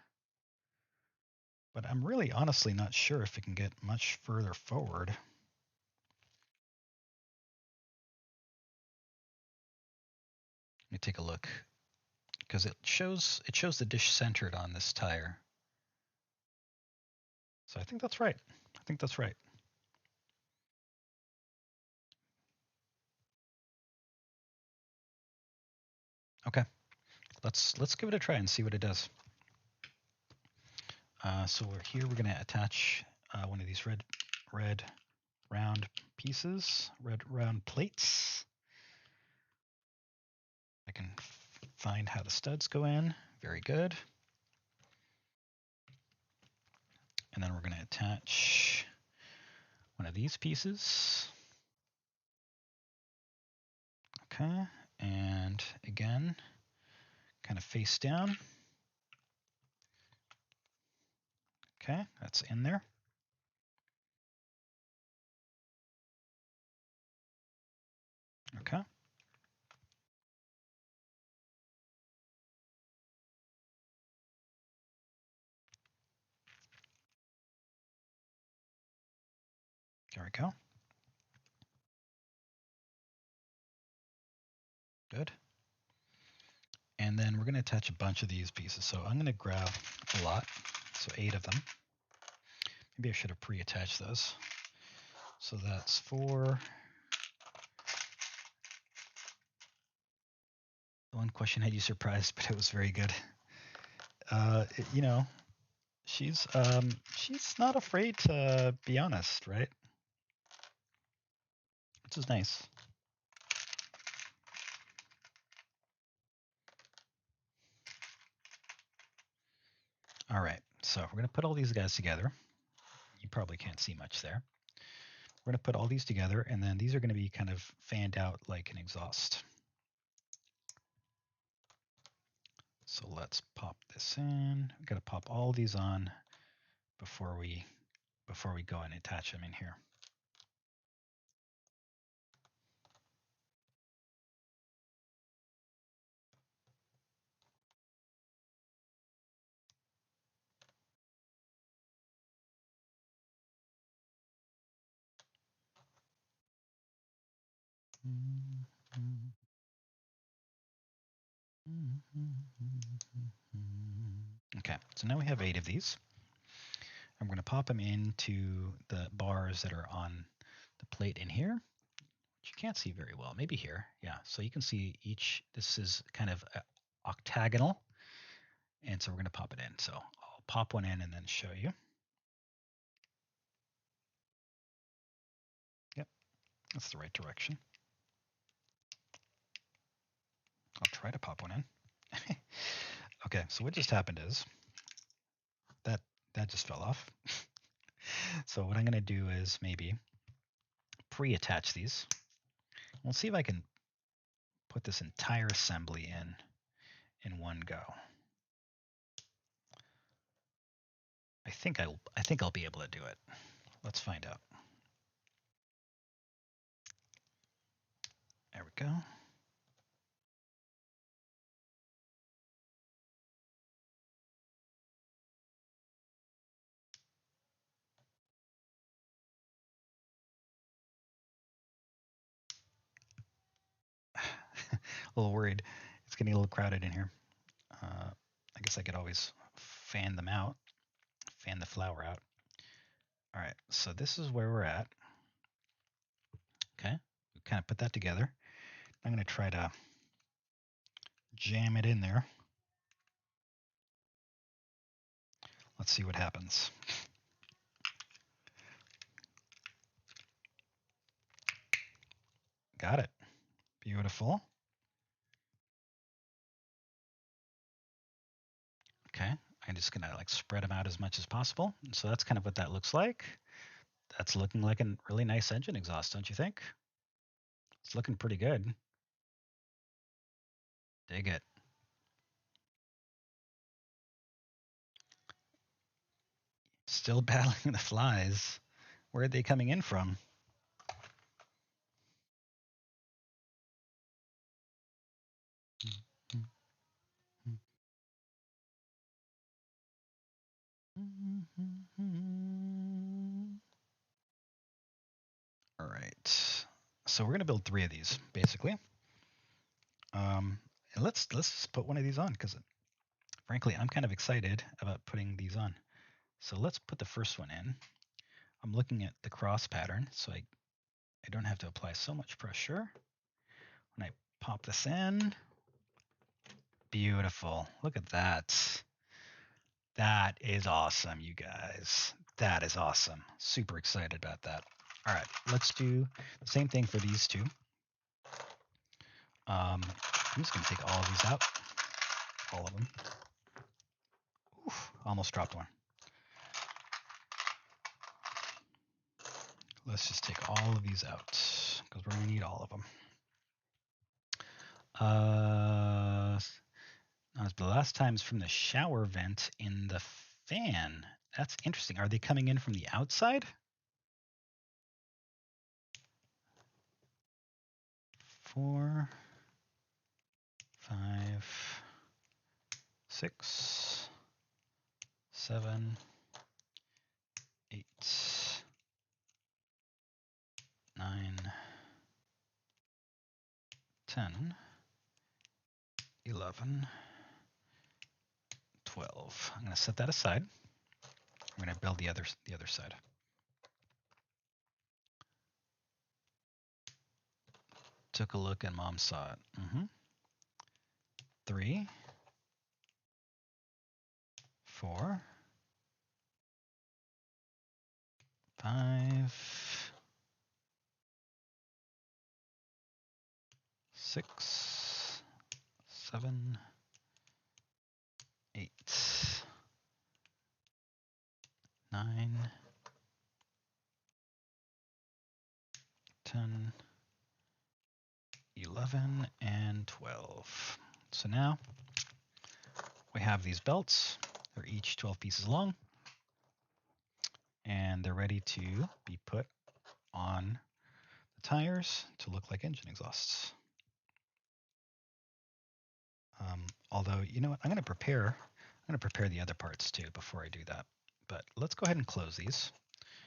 S1: but I'm really honestly not sure if it can get much further forward. Let me take a look, because it shows the dish centered on this tire. So I think that's right. I think that's right. Okay, let's give it a try and see what it does. So we're going to attach one of these red round pieces, red round plates. I can find how the studs go in. Very good. And then we're going to attach one of these pieces. Okay, and again, kind of face down. Okay, that's in there. Okay. There we go. Good. And then we're going to attach a bunch of these pieces. So I'm going to grab a lot, so 8 of them. Maybe I should have pre-attached those. So that's 4. One question had you surprised, but it was very good. You know, she's not afraid to be honest, right? Which is nice. All right, so we're going to put all these guys together. You probably can't see much there. We're going to put all these together, and then these are going to be kind of fanned out like an exhaust. So let's pop this in. We've got to pop all these on before we go and attach them in here. Okay, so now we have 8 of these. I'm going to pop them into the bars that are on the plate in here, which you can't see very well. Maybe here. Yeah, so you can see each. This is kind of octagonal, and so we're going to pop it in. So I'll pop one in and then show you. Yep, that's the right direction. I'll try to pop one in. Okay, so what just happened is that just fell off. So what I'm going to do is maybe pre-attach these. We'll see if I can put this entire assembly in one go. I think I'll be able to do it. Let's find out. There we go. A little worried. It's getting a little crowded in here. I guess I could always fan them out, fan the flower out. All right, so this is where we're at. Okay, we kind of put that together. I'm going to try to jam it in there. Let's see what happens. Got it. Beautiful. Okay, I'm just gonna like spread them out as much as possible. So that's kind of what that looks like. That's looking like a really nice engine exhaust, don't you think? It's looking pretty good. Dig it. Still battling the flies. Where are they coming in from? All right. So we're gonna build 3 of these basically. And let's just put one of these on because frankly I'm kind of excited about putting these on. So let's put the first one in. I'm looking at the cross pattern, so I don't have to apply so much pressure. When I pop this in, beautiful. Look at that. That is awesome, you guys. That is awesome. Super excited about that. All right, let's do the same thing for these 2. I'm just going to take all of these out. All of them. Oof, almost dropped one. Let's just take all of these out because we're going to need all of them. The last time's from the shower vent in the fan. That's interesting. Are they coming in from the outside? 4, 5, 6, 7, 8, 9, 10, 11, 12. I'm going to set that aside. I'm going to build the other side. Took a look and Mom saw it. 3, 4, 5, 6, 7, 8, 9, 10, 11, and 12. So now we have these belts. They're each 12 pieces long, and they're ready to be put on the tires to look like engine exhausts. Although, you know what, I'm going to prepare the other parts too before I do that. But let's go ahead and close these.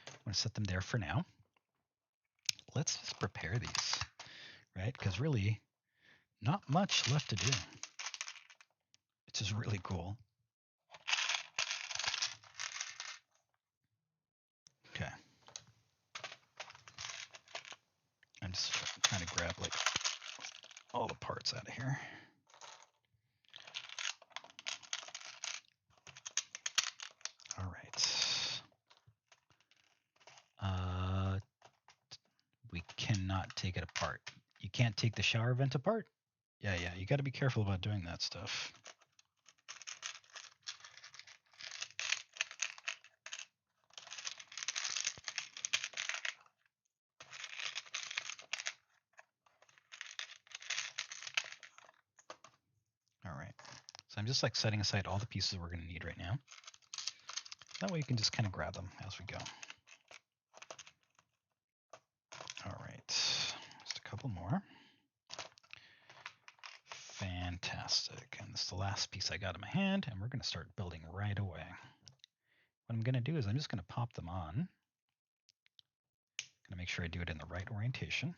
S1: I'm going to set them there for now. Let's just prepare these, right? Because really, not much left to do. It's just really cool. Okay. I'm just trying to grab like all the parts out of here. All right. We cannot take it apart. You can't take the shower vent apart? Yeah, you got to be careful about doing that stuff. All right. So I'm just like setting aside all the pieces we're going to need right now. That way you can just kind of grab them as we go. All right. Just a couple more. Fantastic. And this is the last piece I got in my hand, and we're going to start building right away. What I'm going to do is I'm just going to pop them on. I'm going to make sure I do it in the right orientation.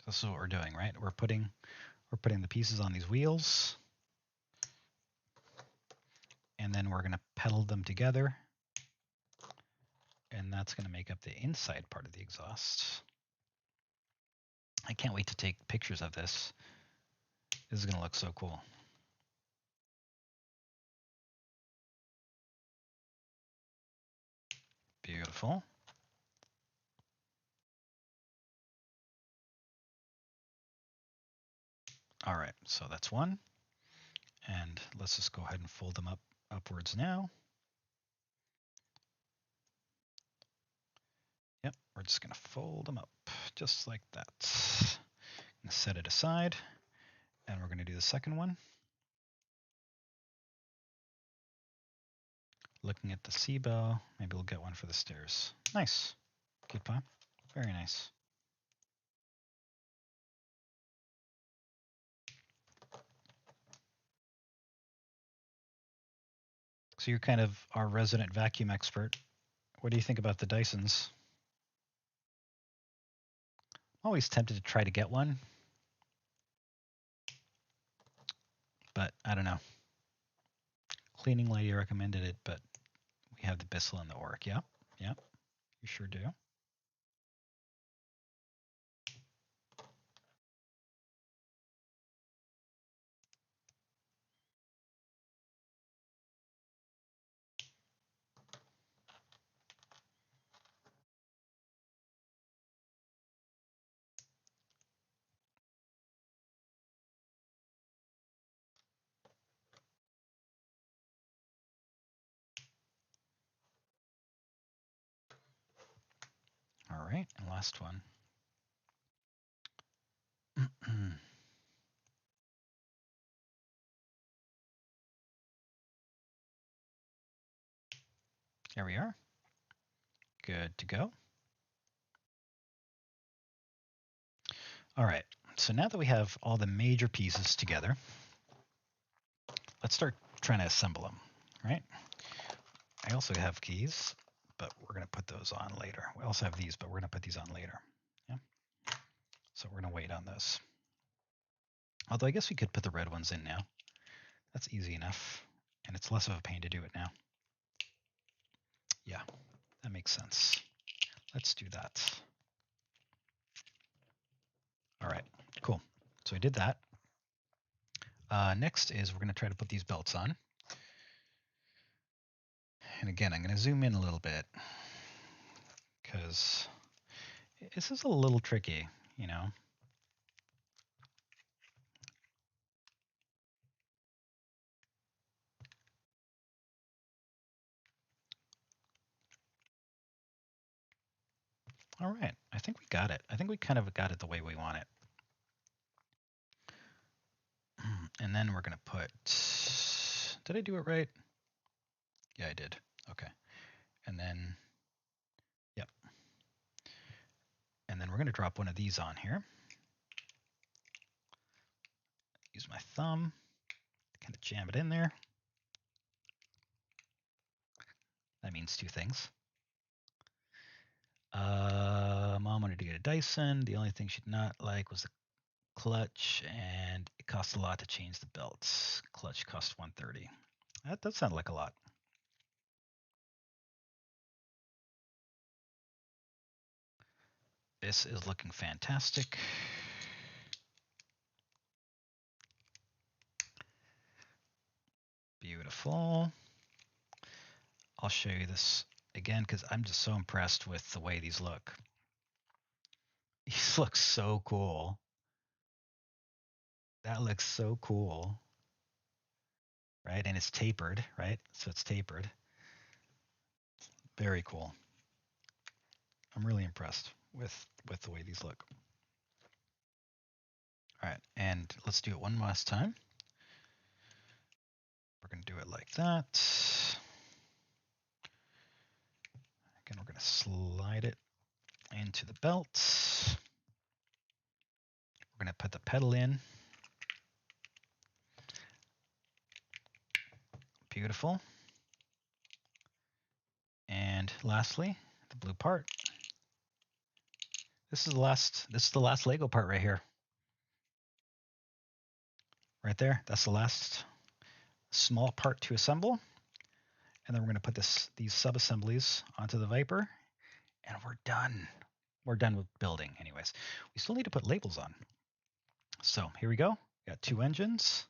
S1: This is what we're doing, right? We're putting the pieces on these wheels, and then we're going to pedal them together, and that's going to make up the inside part of the exhaust. I can't wait to take pictures of this. This is going to look so cool. Beautiful. All right, so that's one. And let's just go ahead and fold them upwards now. Yep, we're just going to fold them up just like that. I'm going to set it aside, and we're going to do the second one. Looking at the C-bow, maybe we'll get one for the stairs. Nice. Good plan. Very nice. So you're kind of our resident vacuum expert. What do you think about the Dysons? I'm always tempted to try to get one, but I don't know. Cleaning lady recommended it, but we have the Bissell and the Oric. Yep, you sure do. All right, and last one. There we are. Good to go. All right, so now that we have all the major pieces together, let's start trying to assemble them, right? I also have keys, but we're going to put those on later. We also have these, but we're going to put these on later. Yeah. So we're going to wait on those. Although I guess we could put the red ones in now. That's easy enough, and it's less of a pain to do it now. Yeah, that makes sense. Let's do that. All right, cool. So we did that. Next is we're going to try to put these belts on. And again, I'm going to zoom in a little bit because this is a little tricky, you know. All right, I think we got it. I think we kind of got it the way we want it. And then we're going to put, did I do it right? Yeah, I did. Okay. And then, yep. And then we're going to drop one of these on here. Use my thumb, kind of jam it in there. That means two things. Mom wanted to get a Dyson. The only thing she did not like was the clutch, and it cost a lot to change the belts. Clutch cost $130. That does sound like a lot. This is looking fantastic. Beautiful. I'll show you this again because I'm just so impressed with the way these look. These look so cool. That looks so cool. Right? And it's tapered, right? So it's tapered. Very cool. I'm really impressed with the way these look. All right, and let's do it one last time. We're going to do it like that. Again, we're going to slide it into the belt. We're going to put the pedal in. Beautiful. And lastly, the blue part. This is the last Lego part right here. Right there. That's the last small part to assemble. And then we're going to put these sub-assemblies onto the Viper, and we're done. We're done with building anyways. We still need to put labels on. So here we go. Got two engines.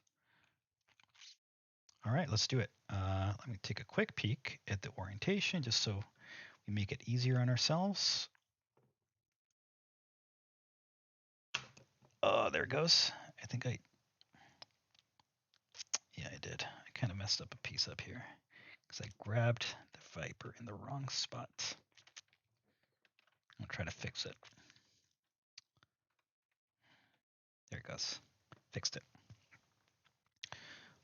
S1: All right, let's do it. Let me take a quick peek at the orientation just so we make it easier on ourselves. Oh, there it goes. Yeah, I did. I kind of messed up a piece up here because I grabbed the Viper in the wrong spot. I'll try to fix it. There it goes. Fixed it.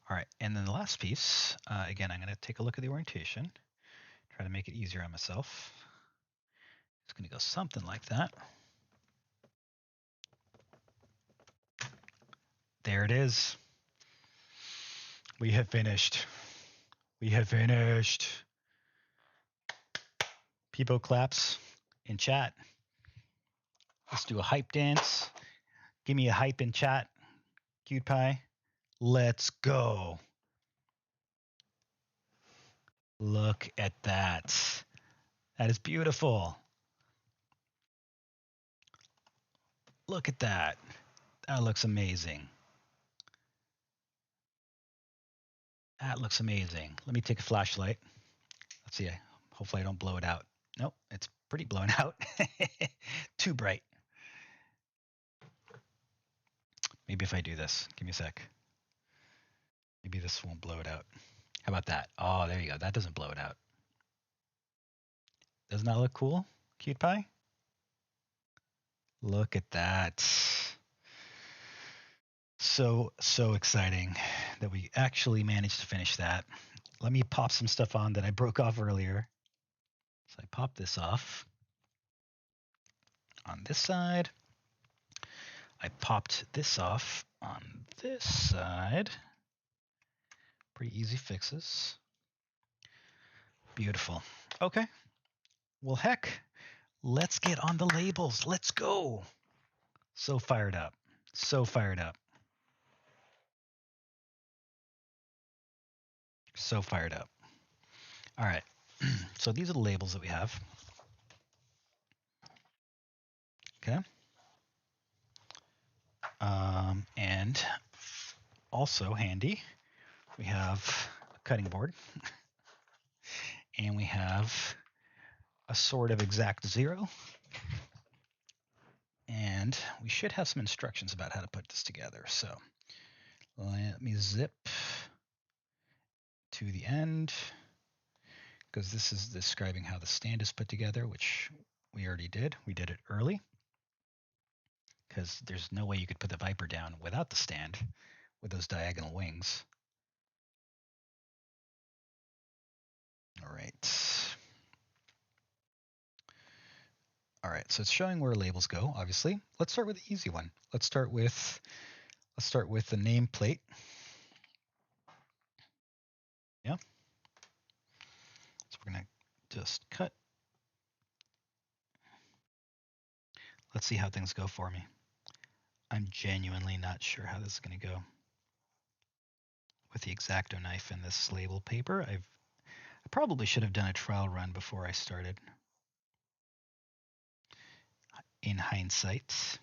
S1: All right, and then the last piece, again, I'm going to take a look at the orientation, try to make it easier on myself. It's going to go something like that. There it is. We have finished. We have finished. People claps in chat. Let's do a hype dance. Give me a hype in chat. Cute pie. Let's go. Look at that. That is beautiful. Look at that. That looks amazing. That looks amazing. Let me take a flashlight. Let's see. Hopefully I don't blow it out. Nope, it's pretty blown out. Too bright. Maybe if I do this, give me a sec. Maybe this won't blow it out. How about that? Oh, there you go. That doesn't blow it out. Doesn't that look cool, Cute Pie? Look at that. So exciting that we actually managed to finish that. Let me pop some stuff on that I broke off earlier. So I pop this off on this side. I popped this off on this side. Pretty easy fixes. Beautiful. Okay. Well, heck, let's get on the labels. Let's go. So fired up. So fired up. So fired up. All right. So these are the labels that we have. Okay. And also handy, we have a cutting board. And we have a sort of exact zero. And we should have some instructions about how to put this together. So let me zip to the end, because this is describing how the stand is put together, which we already did. We did it early, because there's no way you could put the Viper down without the stand with those diagonal wings. All right. All right, so it's showing where labels go, obviously. Let's start with the easy one. Let's start with the nameplate. Yeah. So we're gonna just cut. Let's see how things go for me. I'm genuinely not sure how this is gonna go with the X-Acto knife and this label paper. I probably should have done a trial run before I started. In hindsight.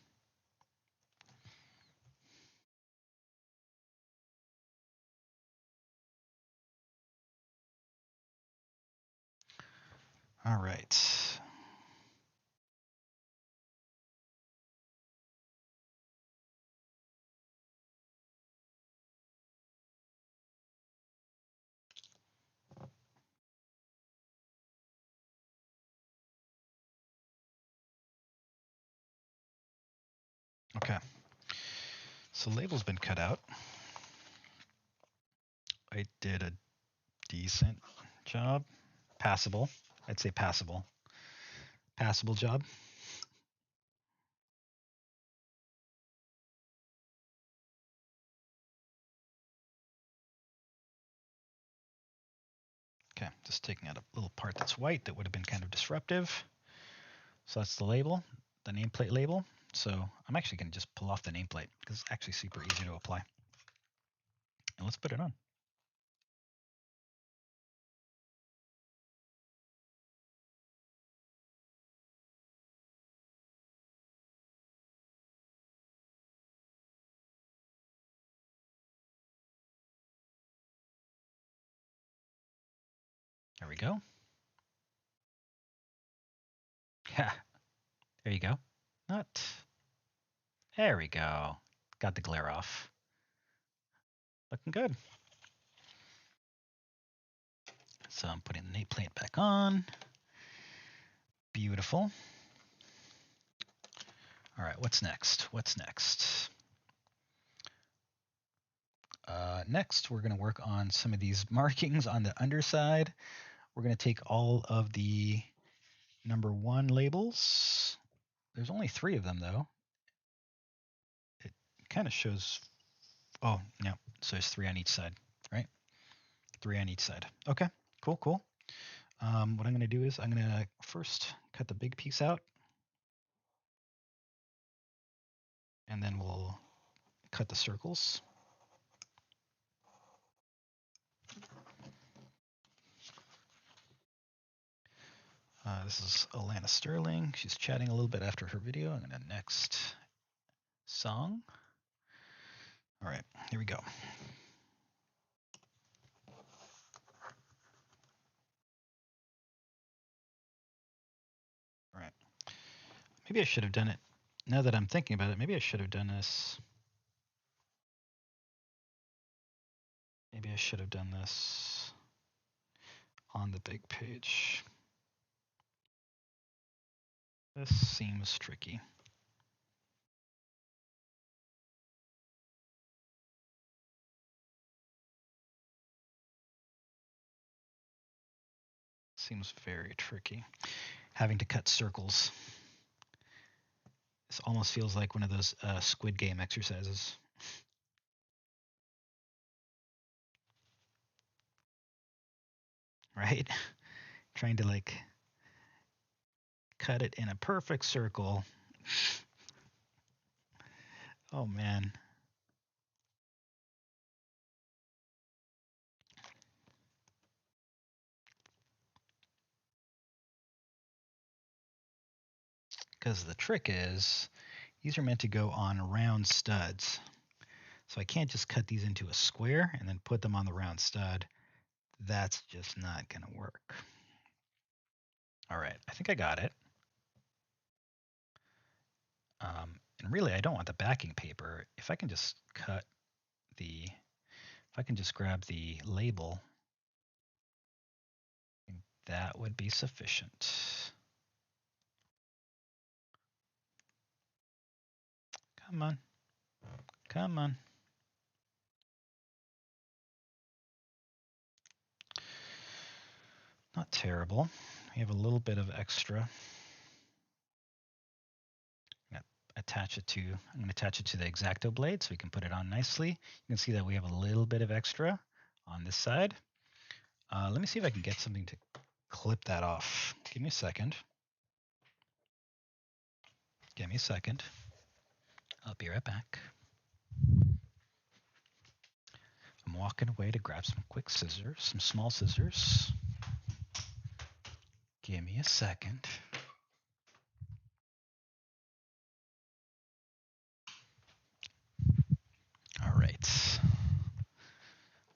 S1: All right. Okay. So label's been cut out. I did a decent job. Passable. I'd say passable. Passable job. Okay, just taking out a little part that's white that would have been kind of disruptive. So that's the label, the nameplate label. So I'm actually going to just pull off the nameplate because it's actually super easy to apply. And let's put it on. There we go. Yeah, there you go. Not. There we go. Got the glare off. Looking good. So I'm putting the nameplate back on. Beautiful. All right, what's next? What's next? Next, we're going to work on some of these markings on the underside. We're going to take all of the number 1 labels. There's only 3 of them, though. It kind of shows. Oh, no. So there's 3 on each side, right? 3 on each side. Okay, cool, cool. What I'm going to do is I'm going to first cut the big piece out. And then we'll cut the circles. This is Alanna Sterling. She's chatting a little bit after her video. I'm going to next song. All right, here we go. All right. Maybe I should have done it. Now that I'm thinking about it, maybe I should have done this. Maybe I should have done this on the big page. This seems tricky. Seems very tricky. Having to cut circles. This almost feels like one of those Squid Game exercises. Right? Trying to like cut it in a perfect circle. Oh man. Because the trick is, these are meant to go on round studs. So I can't just cut these into a square and then put them on the round stud. That's just not going to work. All right, I think I got it. And really, I don't want the backing paper. If I can just cut the, if I can just grab the label, that would be sufficient. Come on. Come on. Not terrible. We have a little bit of extra. Attach it to, I'm going to attach it to the X-Acto blade so we can put it on nicely. You can see that we have a little bit of extra on this side. Let me see if I can get something to clip that off. Give me a second. Give me a second. I'll be right back. I'm walking away to grab some quick scissors, some small scissors. Give me a second. All right.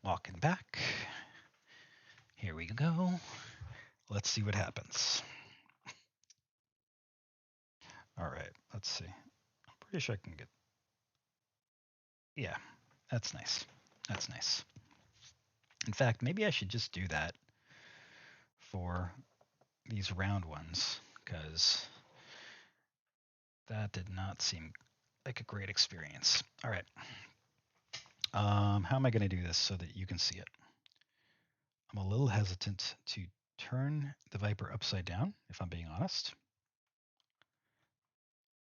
S1: Walking back. Here we go. Let's see what happens. All right, let's see. I'm pretty sure I can get, yeah, that's nice. That's nice. In fact, maybe I should just do that for these round ones, because that did not seem like a great experience. All right. How am I going to do this so that you can see it? I'm a little hesitant to turn the Viper upside down, if I'm being honest.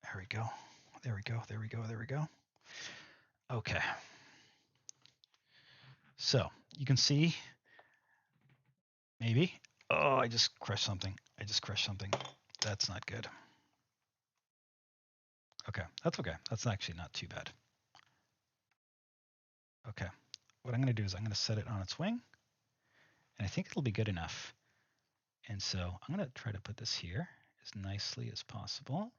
S1: There we go. There we go. There we go. There we go. Okay. So you can see, maybe. Oh, I just crushed something. I just crushed something. That's not good. Okay, that's okay. That's actually not too bad. Okay, what I'm going to do is I'm going to set it on its wing, and I think it'll be good enough. And so I'm going to try to put this here as nicely as possible.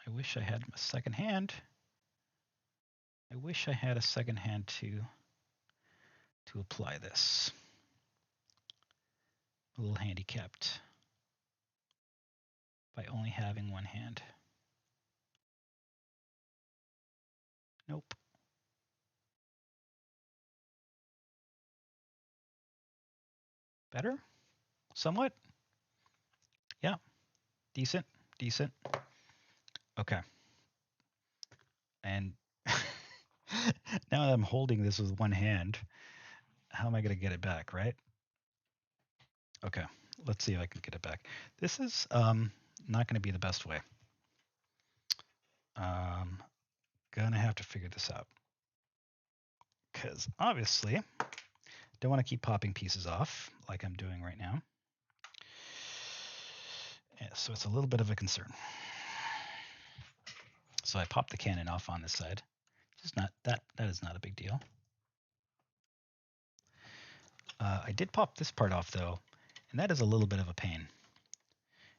S1: I wish I had a second hand. I wish I had a second hand to apply this. A little handicapped by only having one hand. Nope. Better? Somewhat? Yeah. Decent. Decent. Okay. And now that I'm holding this with one hand, how am I going to get it back, right? Okay. Let's see if I can get it back. This is not going to be the best way. Gonna have to figure this out. Because obviously, don't want to keep popping pieces off like I'm doing right now. Yeah, so it's a little bit of a concern. So I popped the cannon off on this side. Just not that is not a big deal. I did pop this part off though, and that is a little bit of a pain,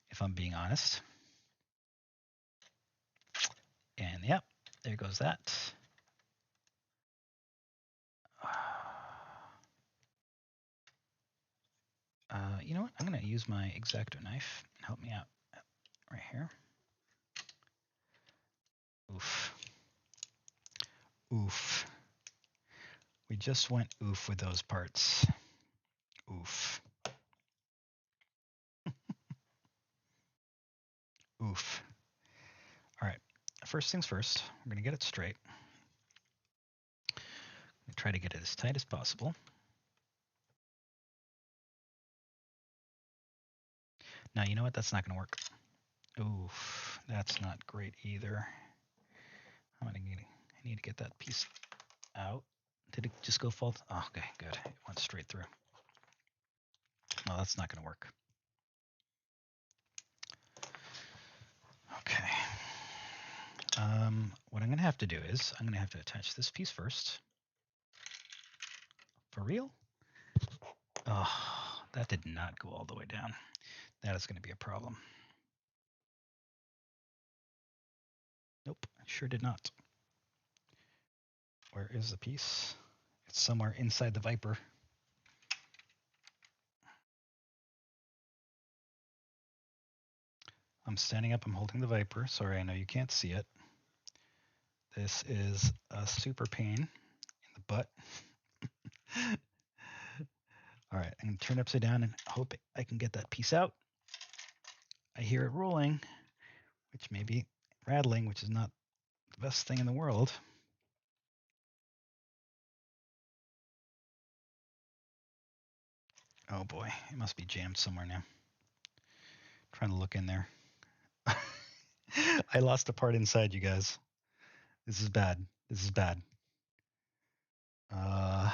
S1: if I'm being honest. And yep, there goes that. You know what? I'm going to use my X-Acto knife and help me out right here. Oof. Oof. We just went oof with those parts. Oof. Oof. All right. First things first, we're going to get it straight. Try to get it as tight as possible. Now, you know what? That's not going to work. Oof, that's not great either. I need to get that piece out. Did it just go fall? Oh, okay, good. It went straight through. No, that's not going to work. Okay. What I'm going to have to do is I'm going to have to attach this piece first. For real? Oh, that did not go all the way down. That is going to be a problem. Nope, sure did not. Where is the piece? It's somewhere inside the Viper. I'm standing up, I'm holding the Viper. Sorry, I know you can't see it. This is a super pain in the butt. All right, I'm going to turn it upside down and hope I can get that piece out. I hear it rolling, which may be rattling, which is not the best thing in the world. Oh boy, it must be jammed somewhere now. Trying to look in there. I lost a part inside, you guys. This is bad. This is bad. I'm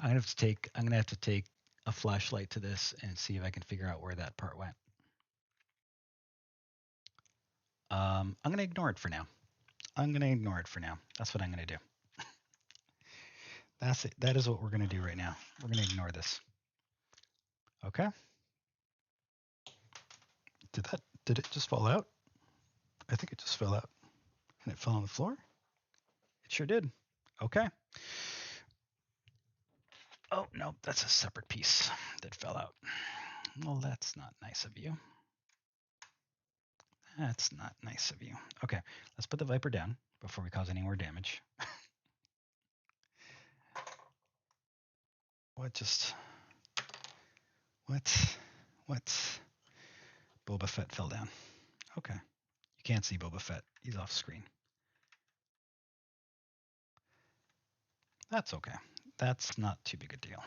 S1: gonna have to take a flashlight to this and see if I can figure out where that part went. I'm gonna ignore it for now. That's what I'm gonna do. That's it. That is what we're gonna do right now. We're gonna ignore this. Okay. Did it just fall out? I think it just fell out. And it fell on the floor? It sure did. Okay. Oh, no, that's a separate piece that fell out. Well, that's not nice of you. That's not nice of you. Okay, let's put the Viper down before we cause any more damage. What? Boba Fett fell down. Okay. You can't see Boba Fett. He's off screen. That's okay. That's not too big a deal.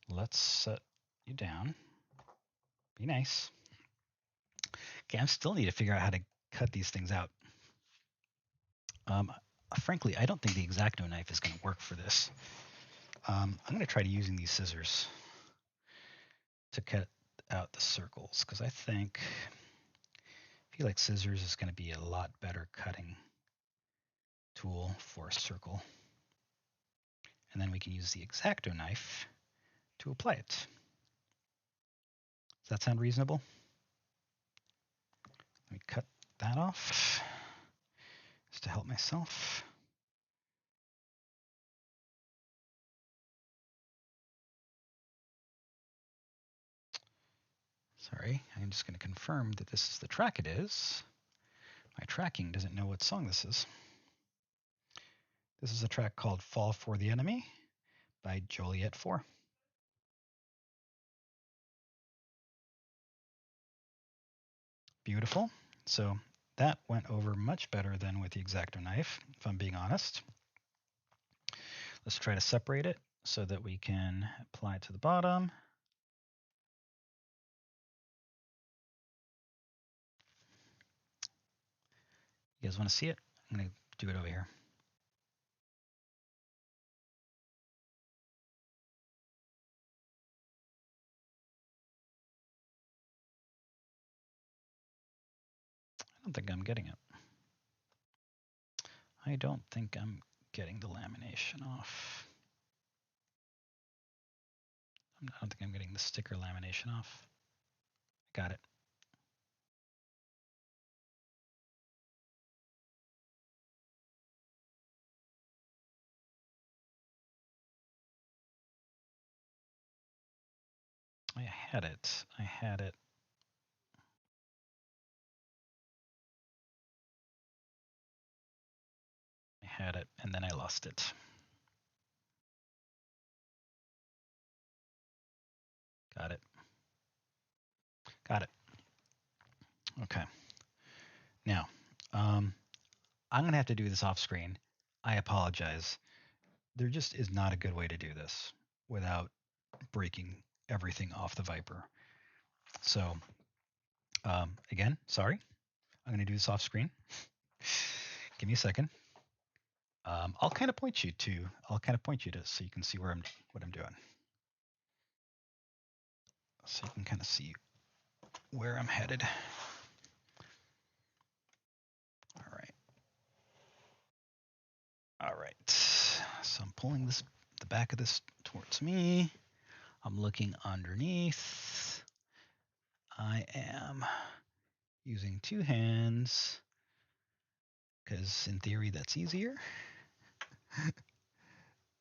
S1: Let's set you down. Be nice. Okay, I still need to figure out how to cut these things out. Frankly, I don't think the X-Acto knife is going to work for this. I'm going to try using these scissors to cut out the circles because I feel like scissors is going to be a lot better cutting tool for a circle. And then we can use the X-Acto knife to apply it. Does that sound reasonable? Let me cut that off just to help myself. Sorry, I'm just going to confirm that this is the track it is. My tracking doesn't know what song this is. This is a track called Fall for the Enemy by Joliet 4. Beautiful. So that went over much better than with the X-Acto knife, if I'm being honest. Let's try to separate it so that we can apply it to the bottom. You guys want to see it? I'm going to do it over here. I don't think I'm getting it. I don't think I'm getting the lamination off. I don't think I'm getting the sticker lamination off. Got it. I had it. I had it. I had it, and then I lost it. Got it. Got it. Okay. Now, I'm going to have to do this off screen. I apologize. There just is not a good way to do this without breaking everything off the Viper. So, again, sorry. I'm going to do this off screen. Give me a second. I'll kind of point you to so you can see what I'm doing. So you can kind of see where I'm headed. All right. So I'm pulling the back of this towards me. I'm looking underneath. I am using two hands because in theory that's easier.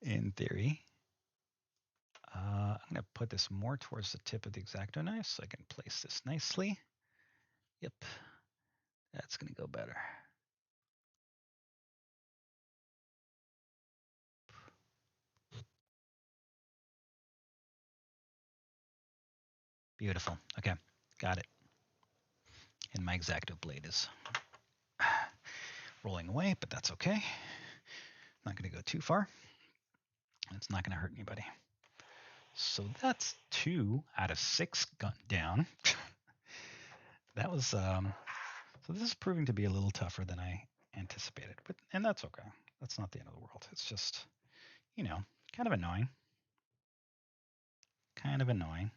S1: In theory. I'm going to put this more towards the tip of the X-Acto knife so I can place this nicely. Yep. That's going to go better. Beautiful. Okay, got it. And my X-Acto blade is rolling away, but that's okay. Not going to go too far. It's not going to hurt anybody. So that's 2 out of 6 down. That was so this is proving to be a little tougher than I anticipated, and that's okay. That's not the end of the world. It's just, kind of annoying. Kind of annoying.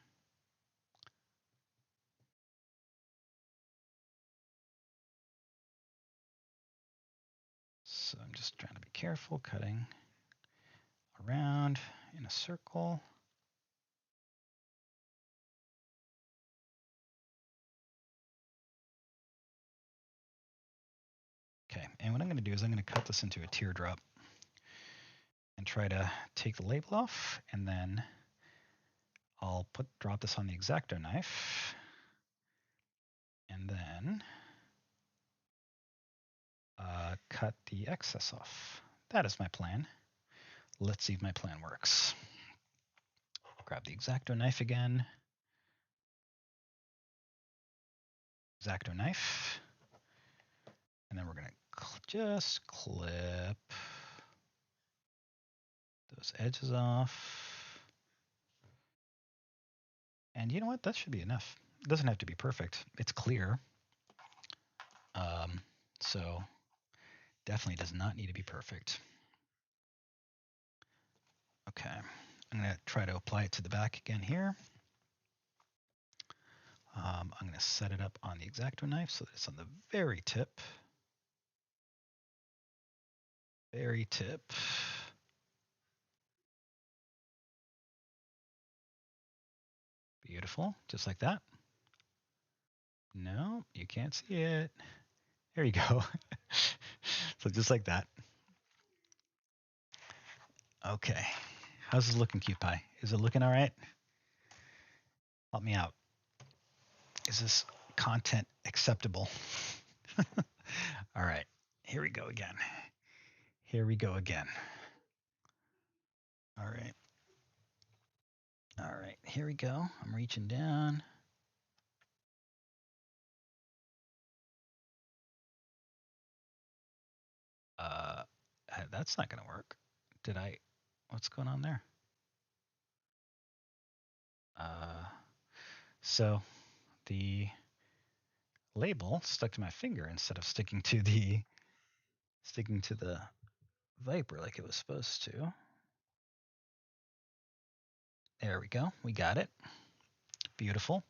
S1: So I'm just trying to be careful, cutting around in a circle. Okay, and what I'm going to do is I'm going to cut this into a teardrop and try to take the label off, and then I'll drop this on the X-Acto knife, and then cut the excess off. That is my plan. Let's see if my plan works. Grab the X-Acto knife again. X-Acto knife. And then we're going to just clip those edges off. And you know what? That should be enough. It doesn't have to be perfect. It's clear. So definitely does not need to be perfect. Okay. I'm going to try to apply it to the back again here. I'm going to set it up on the X-Acto knife so that it's on the very tip. Very tip. Beautiful. Just like that. No, you can't see it. There you go. So just like that. Okay. How's this looking, Cute Pie? Is it looking all right? Help me out. Is this content acceptable? All right. Here we go again. Here we go again. All right. All right. Here we go. I'm reaching down. That's not going to work. What's going on there? So the label stuck to my finger instead of sticking to the Viper like it was supposed to. There we go. We got it. Beautiful.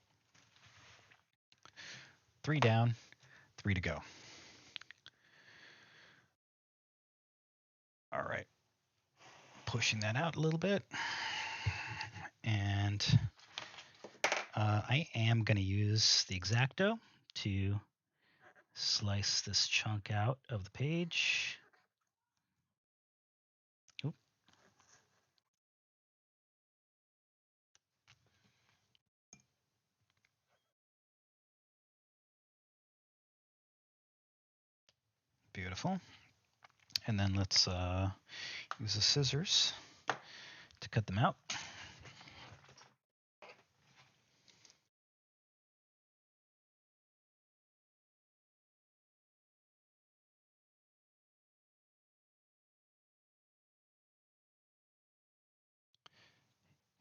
S1: 3 down, 3 to go. All right. Pushing that out a little bit. And I am going to use the X-Acto to slice this chunk out of the page. Oop. Beautiful. And then let's use the scissors to cut them out.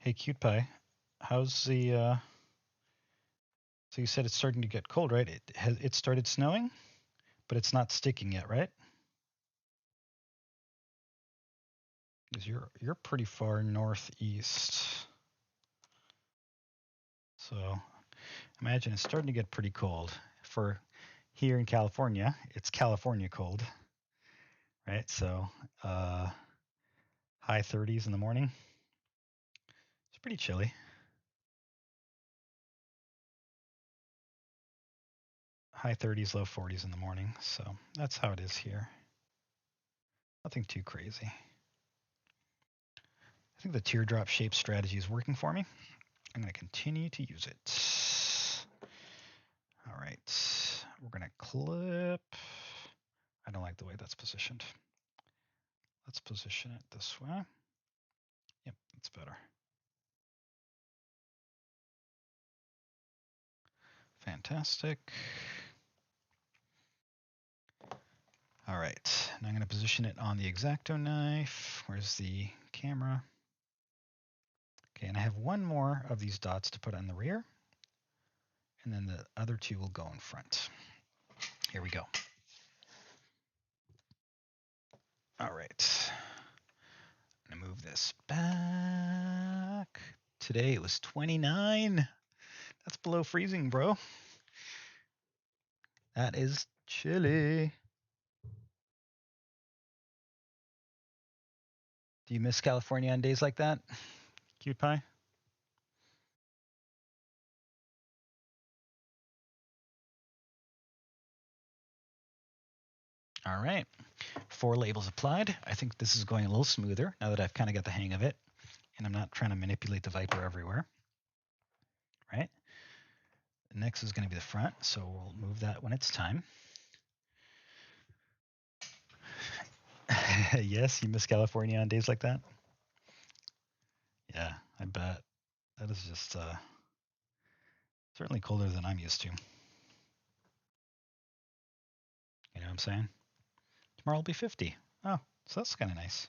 S1: Hey, Cute Pie, how's the? So you said it's starting to get cold, right? It started snowing, but it's not sticking yet, right? Because you're pretty far northeast. So imagine it's starting to get pretty cold. For here in California, it's California cold, right? So high 30s in the morning. It's pretty chilly. High 30s, low 40s in the morning. So that's how it is here. Nothing too crazy. I think the teardrop shape strategy is working for me. I'm going to continue to use it. All right. We're going to clip. I don't like the way that's positioned. Let's position it this way. Yep, that's better. Fantastic. All right, now I'm going to position it on the X-Acto knife. Where's the camera? Okay, and I have one more of these dots to put on the rear, and then the other two will go in front. Here we go. All right, I'm going to move this back. Today it was 29. That's below freezing, bro. That is chilly. Do you miss California on days like that, Cute Pie? All right, 4 labels applied. I think this is going a little smoother now that I've kind of got the hang of it, and I'm not trying to manipulate the Viper everywhere, right? Next is going to be the front, so we'll move that when it's time. Yes, you miss California on days like that? Yeah, I bet. That is just certainly colder than I'm used to. You know what I'm saying? Tomorrow will be 50. Oh, so that's kind of nice.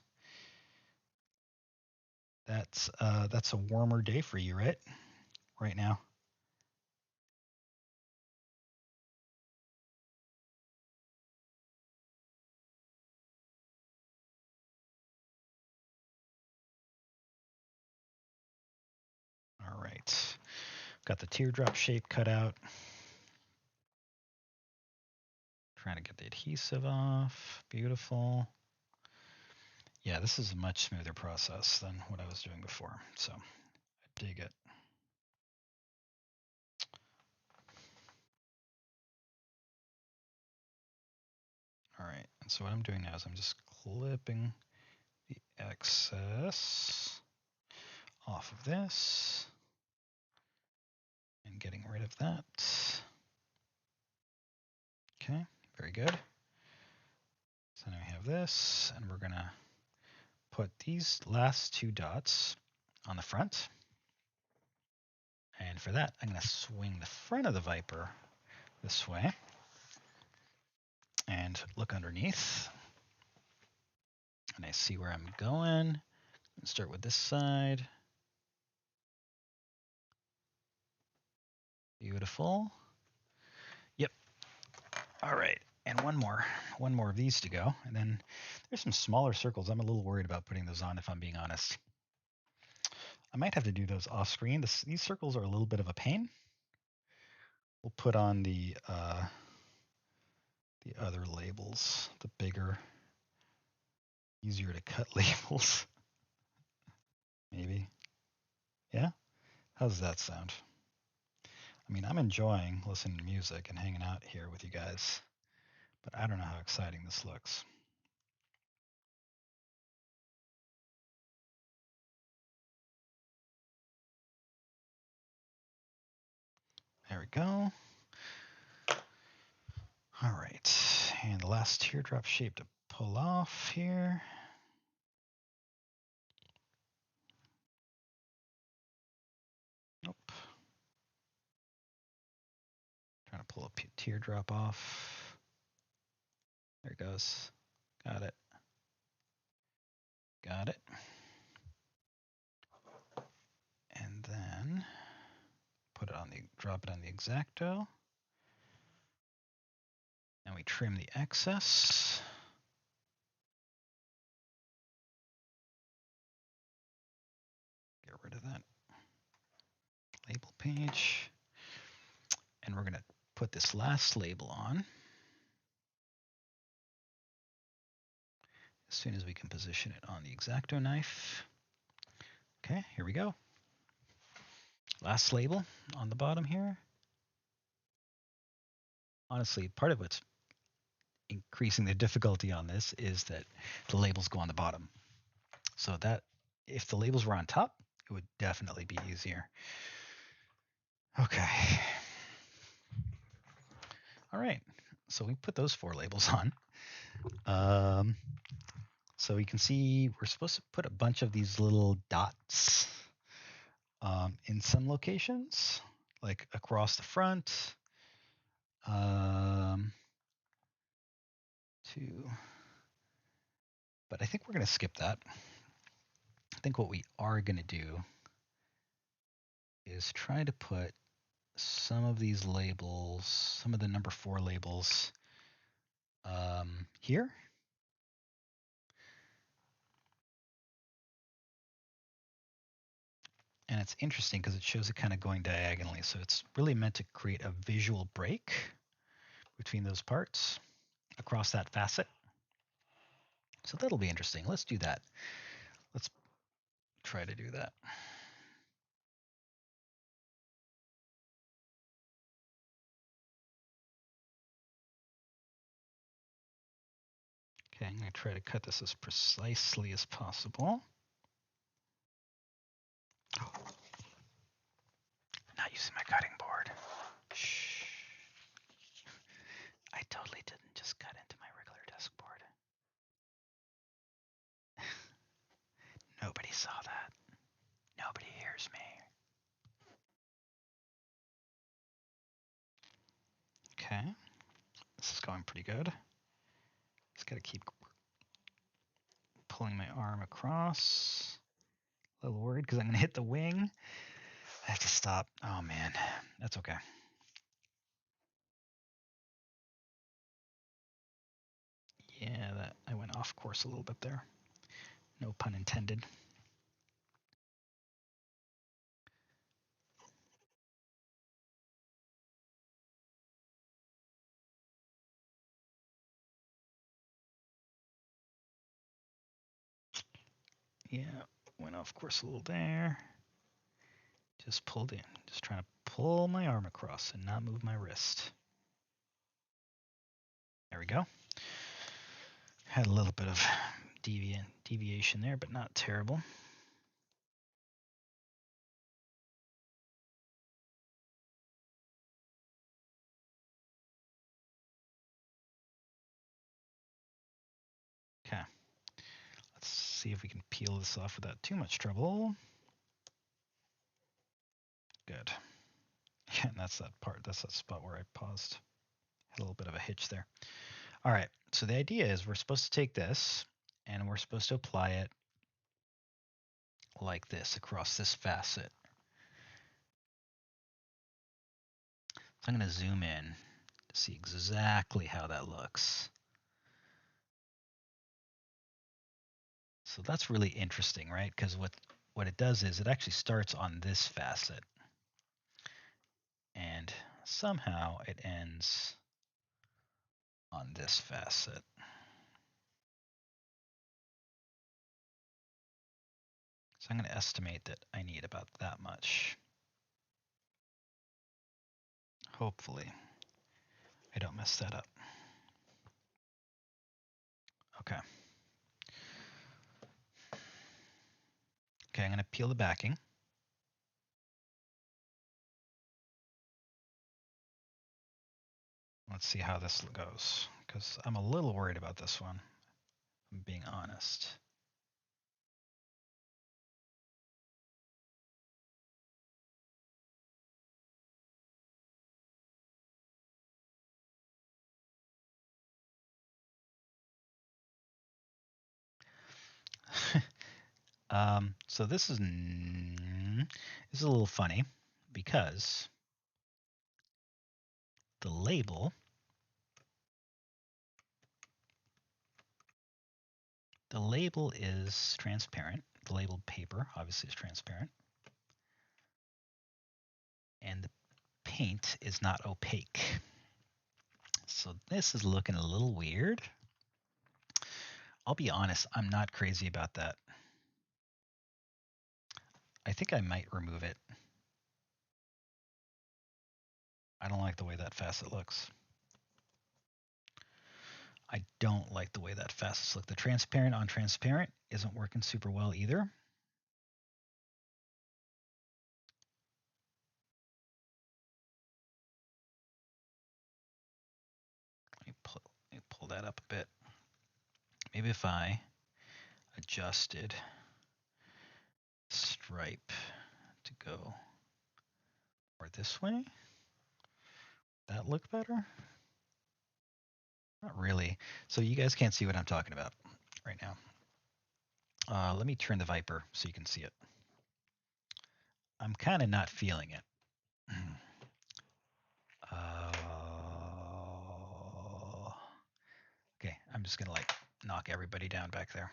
S1: That's a warmer day for you, right? Right now. All right. Got the teardrop shape cut out. Trying to get the adhesive off. Beautiful. Yeah, this is a much smoother process than what I was doing before. So I dig it. All right, and so what I'm doing now is I'm just clipping the excess off of this and getting rid of that. Okay, very good. So now we have this, and we're gonna put these last 2 dots on the front. And for that, I'm gonna swing the front of the Viper this way and look underneath. And I see where I'm going. Let's start with this side. Beautiful. Yep. All right. And one more of these to go. And then there's some smaller circles. I'm a little worried about putting those on, if I'm being honest. I might have to do those off screen. These circles are a little bit of a pain. We'll put on the other labels, the bigger, easier to cut labels. Maybe. Yeah? How does that sound? I mean, I'm enjoying listening to music and hanging out here with you guys, but I don't know how exciting this looks. There we go. All right, and the last teardrop shape to pull off here. Nope. Trying to pull a teardrop off. There it goes. Got it. Got it. then drop it on the X-Acto. And we trim the excess. Get rid of that label page. And we're going to put this last label on as soon as we can position it on the X-Acto knife. Okay, here we go. Last label on the bottom here. Honestly, part of what's increasing the difficulty on this is that the labels go on the bottom. So that if the labels were on top, it would definitely be easier. Okay. All right. So we put those 4 labels on. So you can see we're supposed to put a bunch of these little dots in some locations, like across the front. But I think we're going to skip that. I think what we are going to do is try to put some of these labels, some of the number 4 labels here. And it's interesting because it shows it kind of going diagonally. So it's really meant to create a visual break between those parts across that facet. So that'll be interesting. Let's do that. Let's try to do that. Okay, I'm going to try to cut this as precisely as possible. Oh. I'm not using my cutting board. Shh. I totally didn't just cut into my regular desk board. Nobody saw that. Nobody hears me. Okay, this is going pretty good. Just got to keep pulling my arm across. A little worried because I'm going to hit the wing. I have to stop. Oh man, that's okay. Yeah, that I went off course a little bit there. No pun intended. Yeah, went off course a little there. Just pulled in. Just trying to pull my arm across and not move my wrist. There we go. Had a little bit of deviation there, but not terrible. Okay. Let's see if we can peel this off without too much trouble. Good. Yeah, and that's that part. That's that spot where I paused. Had a little bit of a hitch there. All right. So the idea is we're supposed to take this and we're supposed to apply it like this across this facet. So I'm going to zoom in to see exactly how that looks. So that's really interesting, right? Because what it does is it actually starts on this facet. And somehow it ends on this facet. So I'm going to estimate that I need about that much. Hopefully, I don't mess that up. Okay. Okay, I'm going to peel the backing. Let's see how this goes, because I'm a little worried about this one, if I'm being honest. So this is a little funny because the label is transparent. The labeled paper obviously is transparent. And the paint is not opaque. So this is looking a little weird. I'll be honest, I'm not crazy about that. I think I might remove it. I don't like the way that facet looks. I don't like the way that facets look. The transparent on transparent isn't working super well either. Let me pull that up a bit. Maybe if I adjusted stripe to go or this way, that look better? Not really. So you guys can't see what I'm talking about right now. Let me turn the Viper so you can see it. I'm kind of not feeling it. Okay, I'm just gonna like knock everybody down back there,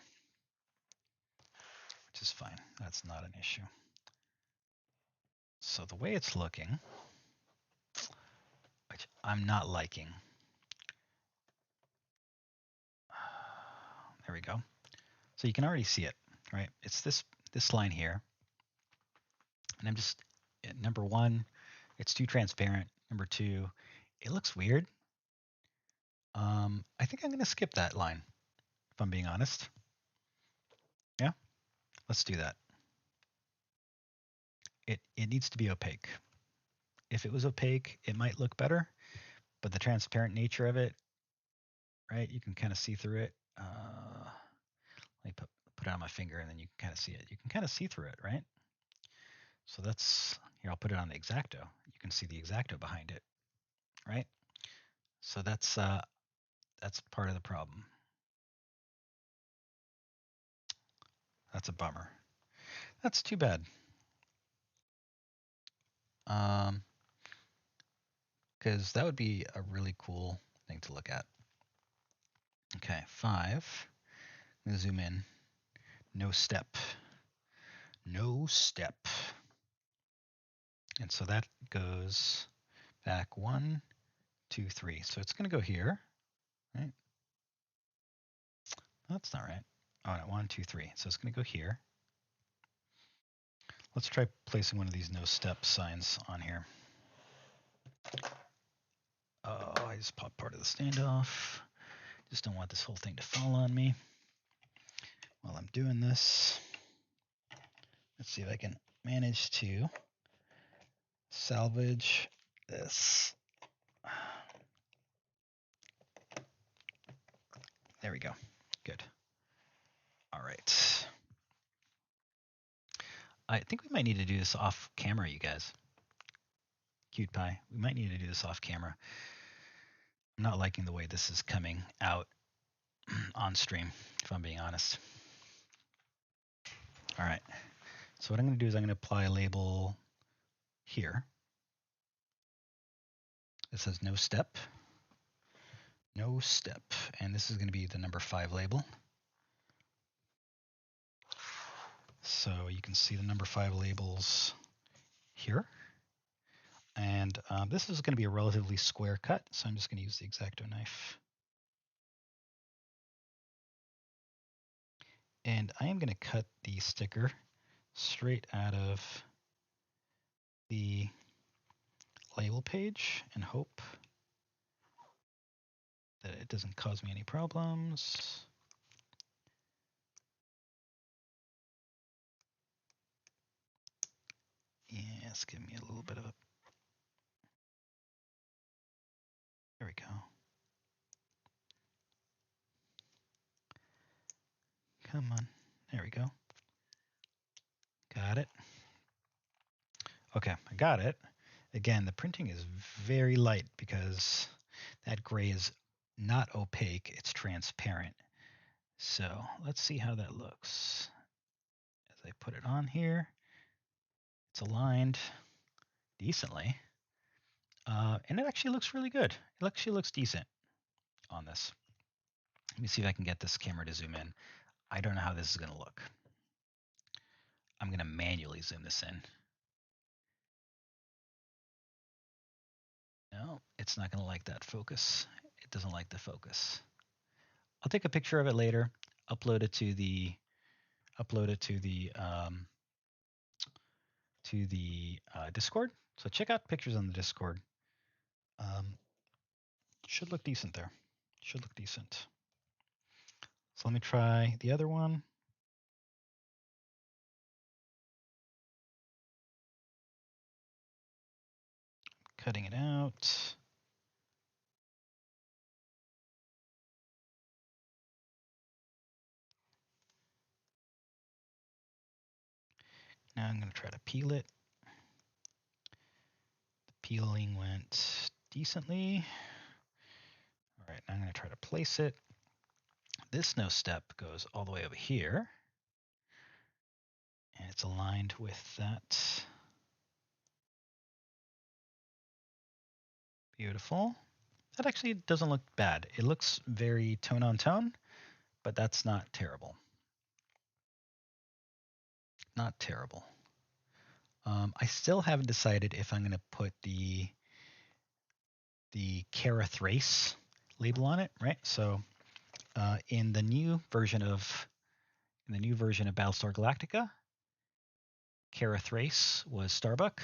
S1: which is fine. That's not an issue. So the way it's looking, which I'm not liking. There we go. So you can already see it, right? It's this line here. And I'm just, number one, it's too transparent. Number two, it looks weird. I think I'm going to skip that line, if I'm being honest. Yeah, let's do that. It needs to be opaque. If it was opaque, it might look better, but the transparent nature of it, right? You can kind of see through it. Let me put it on my finger and then you can kind of see it. You can kind of see through it, right? So that's, here, I'll put it on the X-Acto. You can see the X-Acto behind it, right? So that's part of the problem. That's a bummer. That's too bad. Because that would be a really cool thing to look at. Okay, 5. I'm gonna zoom in. No step. No step. And so that goes back 1, 2, 3. So it's gonna go here, right? That's not right. Oh no, 1, 2, 3. So it's gonna go here. Let's try placing one of these no step signs on here. Oh, I just popped part of the standoff. Just don't want this whole thing to fall on me while I'm doing this. Let's see if I can manage to salvage this. There we go. Good. All right. I think we might need to do this off camera, you guys. Cute pie. We might need to do this off camera. I'm not liking the way this is coming out on stream, if I'm being honest. All right. So what I'm going to do is I'm going to apply a label here. It says no step. No step. And this is going to be the number 5 label. So you can see the number 5 labels here. And this is going to be a relatively square cut, so I'm just going to use the X-Acto knife. And I am going to cut the sticker straight out of the label page and hope that it doesn't cause me any problems. Yes, give me a little bit of a... There we go. Come on. There we go. Got it. Okay, I got it. Again, the printing is very light because that gray is not opaque, it's transparent. So let's see how that looks I put it on here. It's aligned decently. And it actually looks really good. It actually looks decent on this. Let me see if I can get this camera to zoom in. I don't know how this is going to look. I'm going to manually zoom this in. No, it's not going to like that focus. It doesn't like the focus. I'll take a picture of it later, upload it to the Discord. So check out pictures on the Discord. Should look decent there. Should look decent. So let me try the other one. Cutting it out. Now I'm going to try to peel it. The peeling went decently. All right, now I'm going to try to place it. This no step goes all the way over here. And it's aligned with that. Beautiful. That actually doesn't look bad. It looks very tone on tone, but that's not terrible. Not terrible. I still haven't decided if I'm going to put the Kara Thrace label on it, right? So in the new version of Battlestar Galactica, Kara Thrace was Starbuck.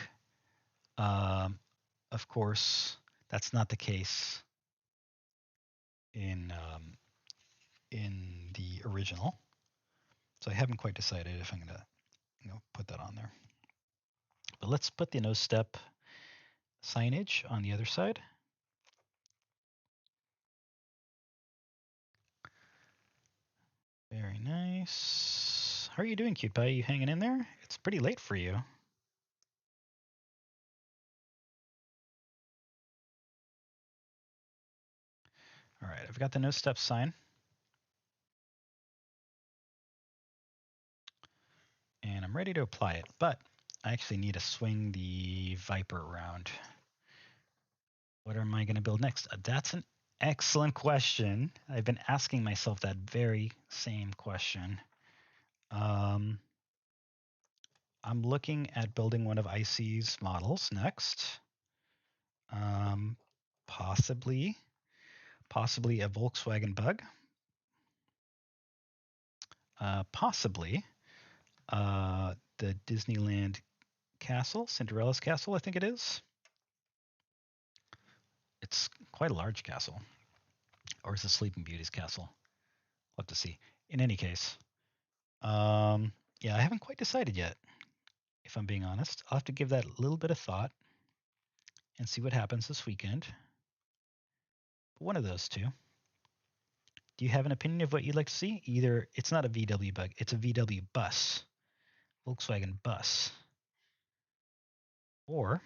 S1: Of course, that's not the case in the original. So I haven't quite decided if I'm going to put that on there. But let's put the no step signage on the other side. Very nice. How are you doing, cute pie? You hanging in there? It's pretty late for you. All right, I've got the no step sign. And I'm ready to apply it, but I actually need to swing the Viper around. What am I going to build next? That's an excellent question. I've been asking myself that very same question. I'm looking at building one of IC's models next. Possibly a Volkswagen Bug. Possibly the Disneyland Castle, Cinderella's Castle, I think it is. It's quite a large castle. Or is it Sleeping Beauty's castle? We'll have to see. In any case, yeah, I haven't quite decided yet, if I'm being honest. I'll have to give that a little bit of thought and see what happens this weekend. But one of those two. Do you have an opinion of what you'd like to see? Either it's not a VW Bug, it's a VW bus, Volkswagen bus, or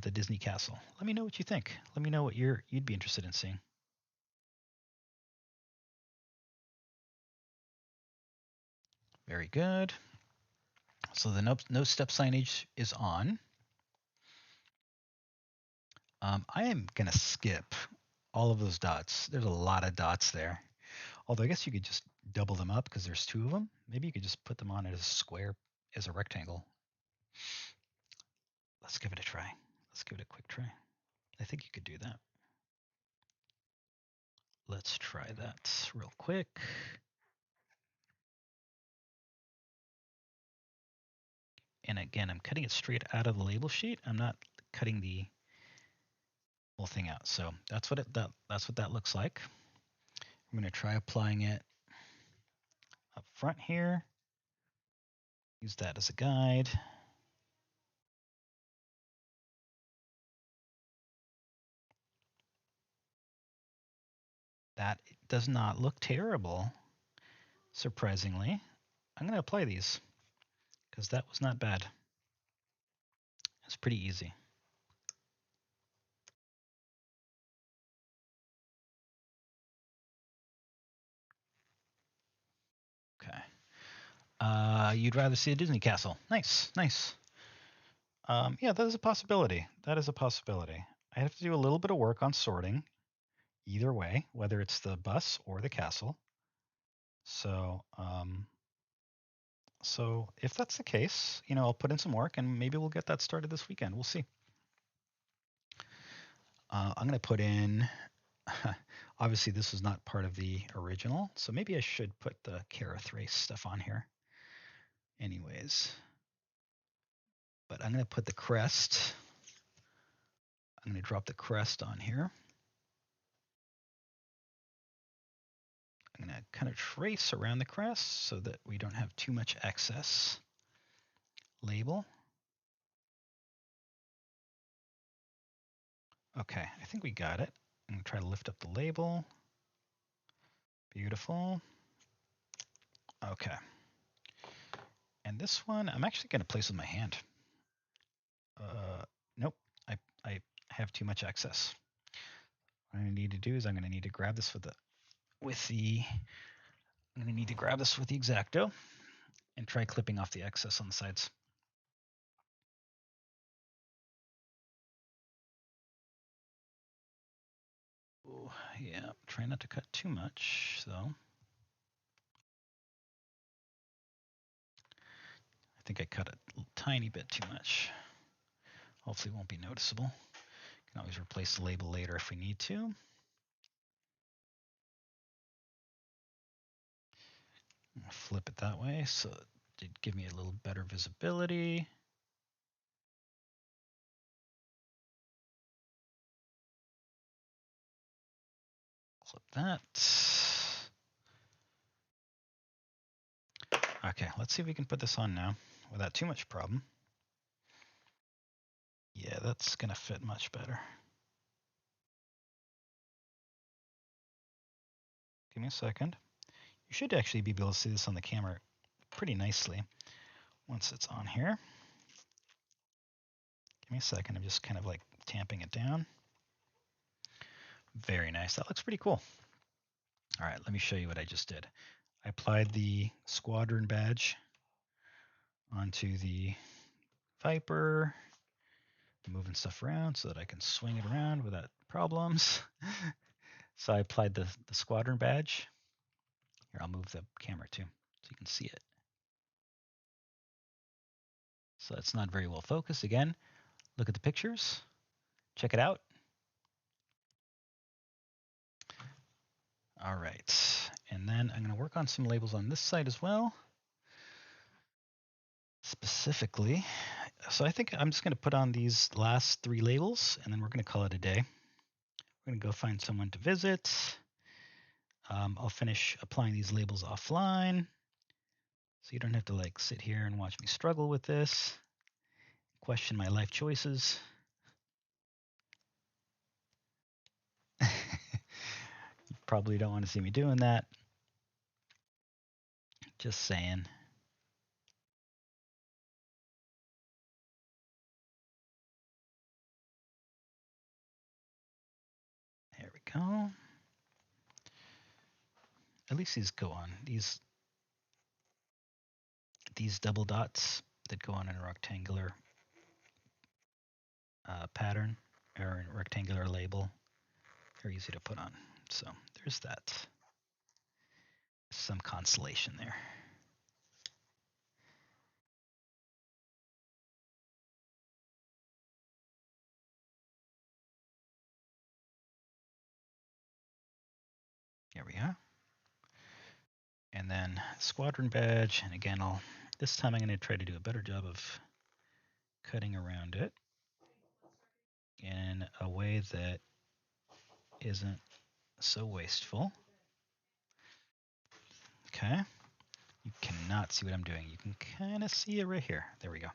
S1: the Disney Castle. Let me know what you think. Let me know what you'd be interested in seeing. Very good. So the no step signage is on. I am going to skip all of those dots. There's a lot of dots there. Although I guess you could just double them up because there's two of them. Maybe you could just put them on as a square, as a rectangle. Let's give it a try. Let's give it a quick try. I think you could do that. Let's try that real quick. And again, I'm cutting it straight out of the label sheet. I'm not cutting the whole thing out. So that's what that looks like. I'm going to try applying it up front here. Use that as a guide. That does not look terrible, surprisingly. I'm going to apply these because that was not bad. It's pretty easy. Okay. You'd rather see a Disney castle. Nice, nice. Yeah, that is a possibility. That is a possibility. I have to do a little bit of work on sorting either way, whether it's the bus or the castle. So, so if that's the case, you know, I'll put in some work and maybe we'll get that started this weekend. We'll see. I'm going to put in, obviously this was not part of the original, so maybe I should put the Kara Thrace stuff on here anyways. But I'm going to put the crest. I'm going to drop the crest on here. I'm going to kind of trace around the crest so that we don't have too much excess label. Okay, I think we got it. I'm going to try to lift up the label. Beautiful. Okay. And this one, I'm actually going to place with my hand. Nope, I have too much excess. What I need to do is I'm going to need to grab this with the I'm going to need to grab this with the X-Acto and try clipping off the excess on the sides. Ooh, yeah, try not to cut too much, though. I think I cut a tiny bit too much. Hopefully it won't be noticeable. Can always replace the label later if we need to. Flip it that way so it did give me a little better visibility. Clip that. Okay, let's see if we can put this on now without too much problem. Yeah, that's gonna fit much better. Give me a second. You should actually be able to see this on the camera pretty nicely once it's on here. Give me a second. I'm just kind of like tamping it down. Very nice. That looks pretty cool. All right, let me show you what I just did. I applied the Squadron Badge onto the Viper, moving stuff around so that I can swing it around without problems. So I applied the Squadron Badge. Here, I'll move the camera too so you can see it. So it's not very well focused. Again, look at the pictures. Check it out. All right. And then I'm going to work on some labels on this side as well. Specifically, so I think I'm just going to put on these last 3 labels and then we're going to call it a day. We're going to go find someone to visit. I'll finish applying these labels offline so you don't have to like sit here and watch me struggle with this, question my life choices. You probably don't want to see me doing that. Just saying. There we go. At least these go on. These double dots that go on in a rectangular pattern or a rectangular label are easy to put on. So there's that. Some consolation there. There we are. And then Squadron Badge, and again, this time I'm going to try to do a better job of cutting around it in a way that isn't so wasteful. Okay. You cannot see what I'm doing. You can kind of see it right here. There we go.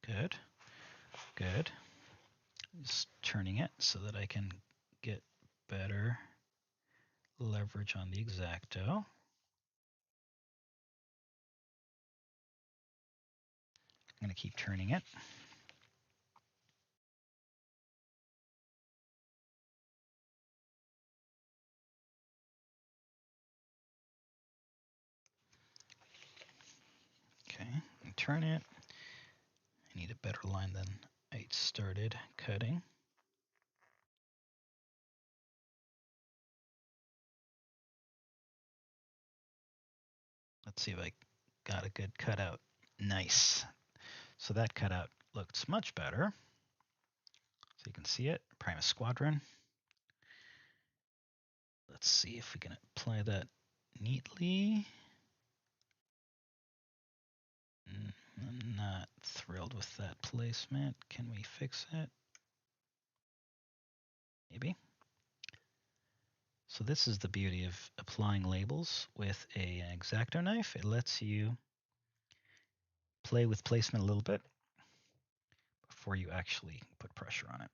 S1: Good. Good. Just turning it so that I can get better leverage on the X-Acto. I'm going to keep turning it. turn it. I need a better line than I started cutting. Let's see if I got a good cutout. Nice. So that cutout looks much better. So you can see it, Primus Squadron. Let's see if we can apply that neatly. I'm not thrilled with that placement. Can we fix it? Maybe. So this is the beauty of applying labels with an X-Acto knife. It lets you play with placement a little bit before you actually put pressure on it.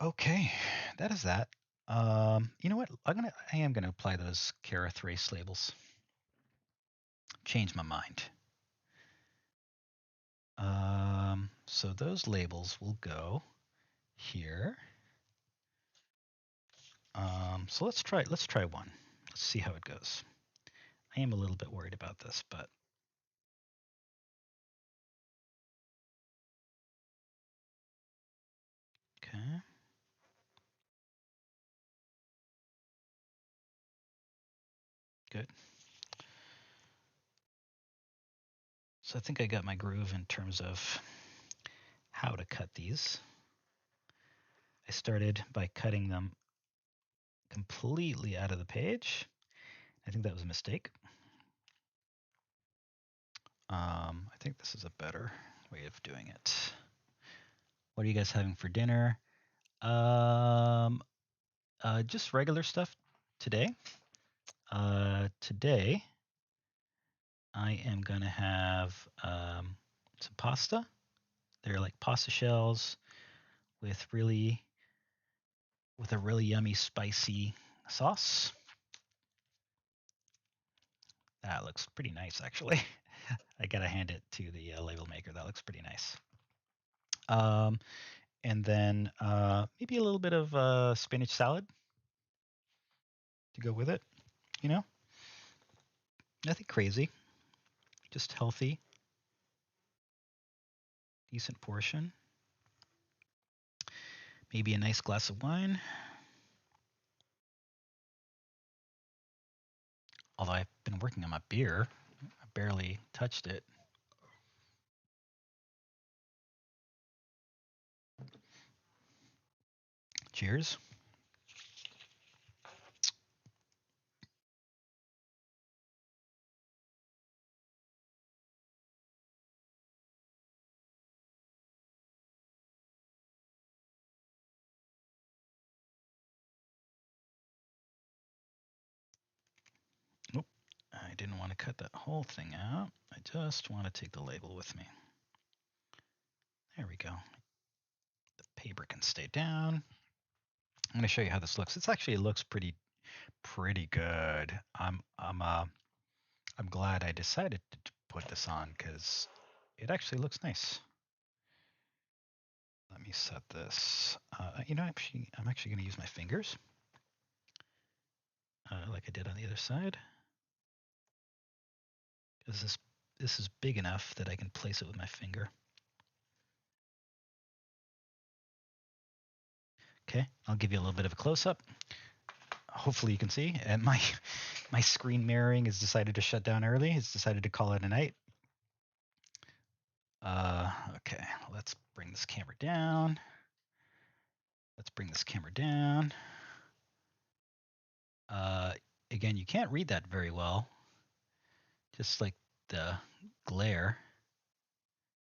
S1: Okay, that is that. You know what? I am gonna apply those Kareth race labels. Change my mind. So those labels will go here. So let's try one. Let's see how it goes. I am a little bit worried about this, but okay. Good. So I think I got my groove in terms of how to cut these. I started by cutting them completely out of the page. I think that was a mistake. I think this is a better way of doing it. What are you guys having for dinner? Just regular stuff today. Today, I am gonna have some pasta. They're like pasta shells with a really yummy spicy sauce. That looks pretty nice, actually. I gotta hand it to the label maker. That looks pretty nice. And then maybe a little bit of spinach salad to go with it. You know, nothing crazy, just healthy, decent portion. Maybe a nice glass of wine. Although I've been working on my beer, I barely touched it. Cheers. Nope, I didn't want to cut that whole thing out. I just want to take the label with me. There we go. The paper can stay down. I'm going to show you how this looks. It looks pretty good. I'm glad I decided to put this on because it actually looks nice. Let me set this. You know, I'm actually going to use my fingers, like I did on the other side, because this is big enough that I can place it with my finger. Okay, I'll give you a little bit of a close-up. Hopefully you can see. And my screen mirroring has decided to shut down early. It's decided to call it a night. Okay, let's bring this camera down. Again, you can't read that very well. Just like the glare,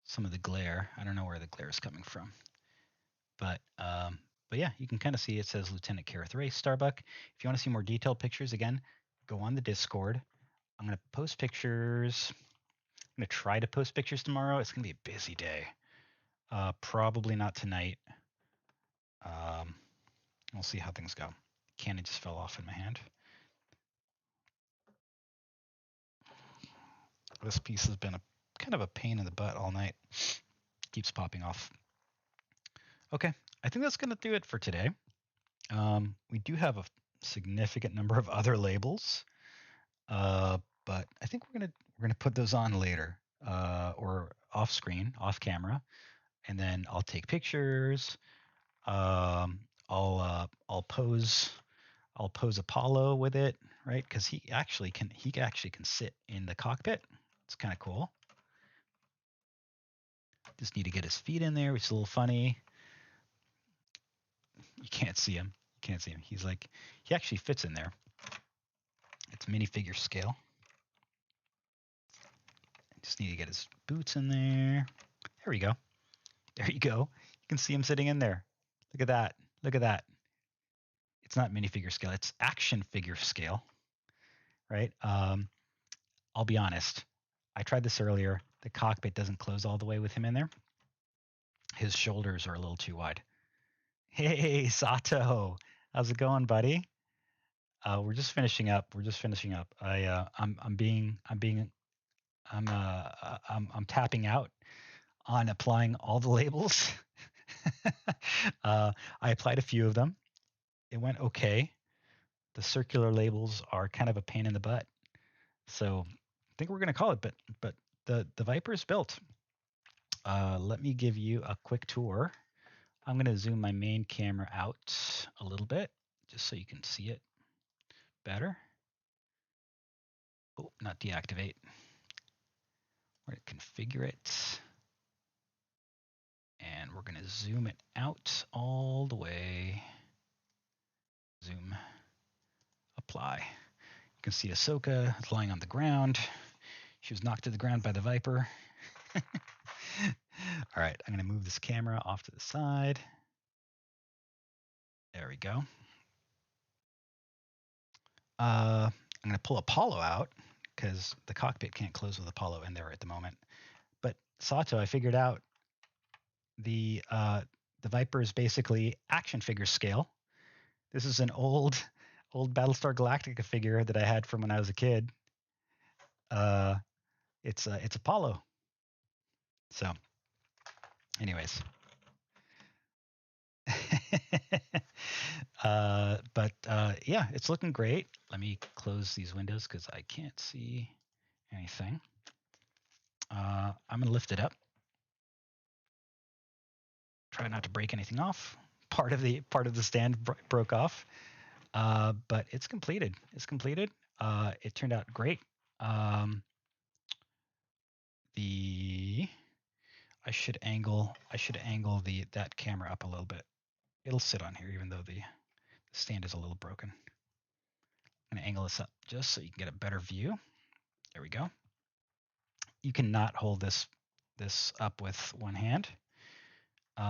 S1: some of the glare. I don't know where the glare is coming from. But yeah, you can kind of see it says Lieutenant Kareth Ray Starbuck. If you want to see more detailed pictures, again, go on the Discord. I'm going to post pictures. I'm going to try to post pictures tomorrow. It's going to be a busy day. Probably not tonight. We'll see how things go. Cannon just fell off in my hand. This piece has been kind of a pain in the butt all night. Keeps popping off. Okay, I think that's going to do it for today. We do have a significant number of other labels, but I think think we're gonna put those on later, or off screen, off camera, and then I'll take pictures. I'll pose Apollo with it, right? Because he actually can sit in the cockpit. It's kind of cool. Just need to get his feet in there, which is a little funny. You can't see him. He actually fits in there. It's minifigure scale. Just need to get his boots in there. There we go. There you go. You can see him sitting in there. Look at that. Look at that. It's not minifigure scale. It's action figure scale, right? I'll be honest. I tried this earlier. The cockpit doesn't close all the way with him in there. His shoulders are a little too wide. Hey, Sato. How's it going, buddy? We're just finishing up. I'm tapping out on applying all the labels. I applied a few of them. It went okay. The circular labels are kind of a pain in the butt. So I think we're going to call it, but the Viper is built. Let me give you a quick tour. I'm going to zoom my main camera out a little bit just so you can see it better. Oh, not deactivate. We're going to configure it. And we're going to zoom it out all the way. Zoom. Apply. You can see Ahsoka lying on the ground. She was knocked to the ground by the Viper. All right, I'm going to move this camera off to the side. There we go. I'm going to pull Apollo out because the cockpit can't close with Apollo in there at the moment. But Sato, I figured out the Viper is basically action figure scale. This is an old Battlestar Galactica figure that I had from when I was a kid. It's Apollo. So, anyways. Yeah, it's looking great. Let me close these windows because I can't see anything. I'm gonna lift it up. Try not to break anything off. Part of the stand broke off, but it's completed. It turned out great. I should angle that camera up a little bit. It'll sit on here even though the stand is a little broken. I'm gonna angle this up just so you can get a better view. There we go. You cannot hold this up with one hand.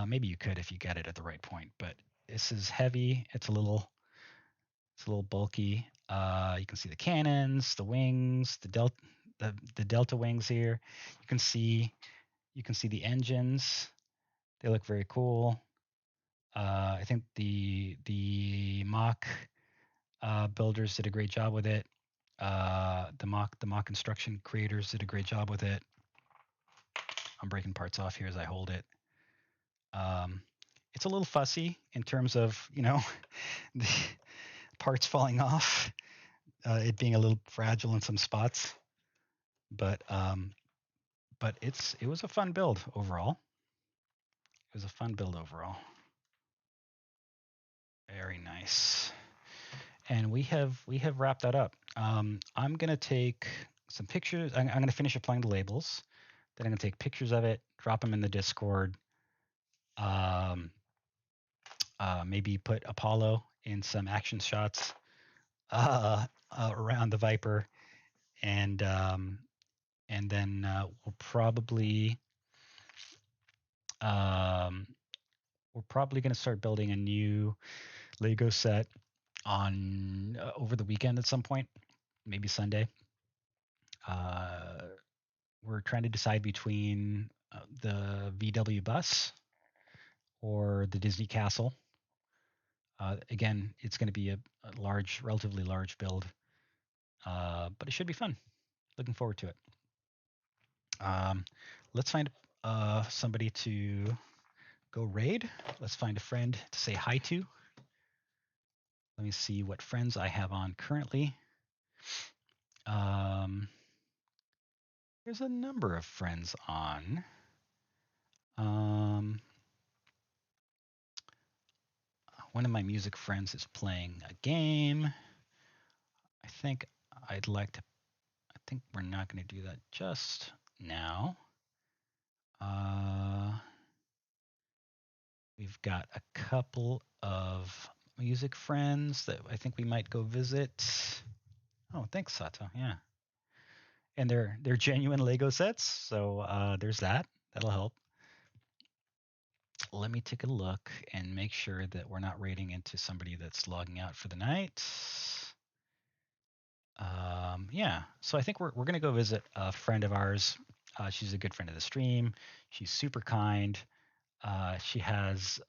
S1: Maybe you could if you get it at the right point, but this is heavy. It's a little bulky. You can see the cannons, the wings, the delta wings here. You can see the engines. They look very cool. I think the MOC builders did a great job with it. The MOC construction creators did a great job with it. I'm breaking parts off here as I hold it. It's a little fussy in terms of, the parts falling off, it being a little fragile in some spots, but it was a fun build overall. Very nice. And we have wrapped that up. I'm gonna take some pictures. I'm gonna finish applying the labels. Then I'm gonna take pictures of it, drop them in the Discord. Maybe put Apollo in some action shots around the Viper, and then we're probably going to start building a new Lego set on over the weekend at some point, maybe Sunday. We're trying to decide between the VW bus or the Disney Castle. Again, it's going to be a relatively large build, but it should be fun. Looking forward to it. Let's find somebody to go raid. Let's find a friend to say hi to. Let me see what friends I have on currently. There's a number of friends on. One of my music friends is playing a game. I think I'd like to. I think we're not going to do that just now. We've got a couple of music friends that I think we might go visit. Oh, thanks, Sato. Yeah, and they're genuine Lego sets, so there's that. That'll help. Let me take a look and make sure that we're not raiding into somebody that's logging out for the night. Yeah, so I think we're gonna go visit a friend of ours. She's a good friend of the stream. She's super kind. She has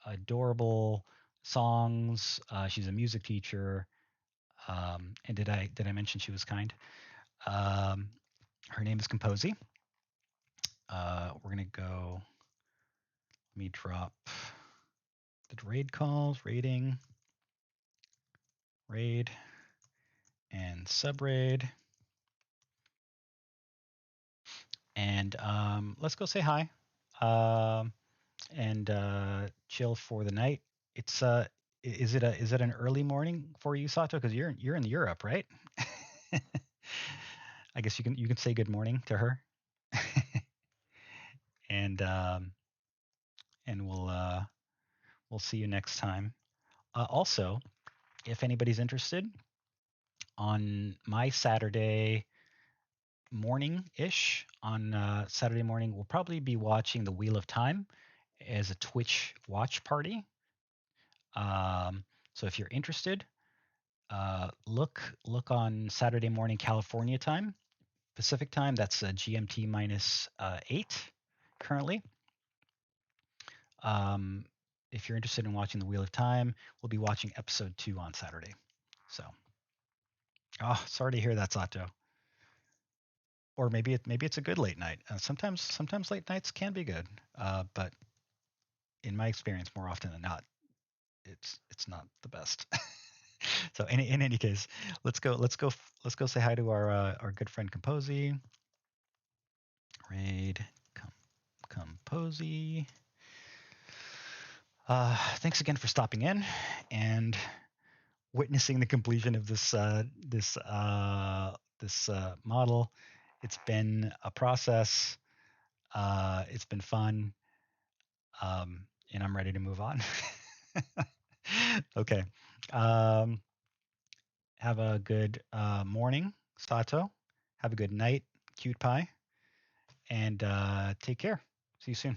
S1: adorable songs. She's a music teacher. And did I mention she was kind? Her name is Composy. We're gonna go. Let me drop the raid calls, raiding, raid, and subraid. And let's go say hi. And chill for the night. It's is it an early morning for you, Sato? Because you're in Europe, right? I guess you can say good morning to her, and we'll see you next time. Also, if anybody's interested, on my Saturday morning ish, on Saturday morning, we'll probably be watching the Wheel of Time as a Twitch watch party. So if you're interested, look on Saturday morning California time, Pacific time. That's GMT minus 8 currently. If you're interested in watching the Wheel of Time, we'll be watching episode 2 on Saturday. So, sorry to hear that, Sato. Or maybe it's a good late night. Sometimes late nights can be good, but in my experience, more often than not, it's not the best. So in any case, let's go say hi to our good friend Composy. Raid Composy. Thanks again for stopping in and witnessing the completion of this model. It's been a process. It's been fun, and I'm ready to move on. Okay. Have a good morning, Sato. Have a good night, Cute Pie, and take care. See you soon.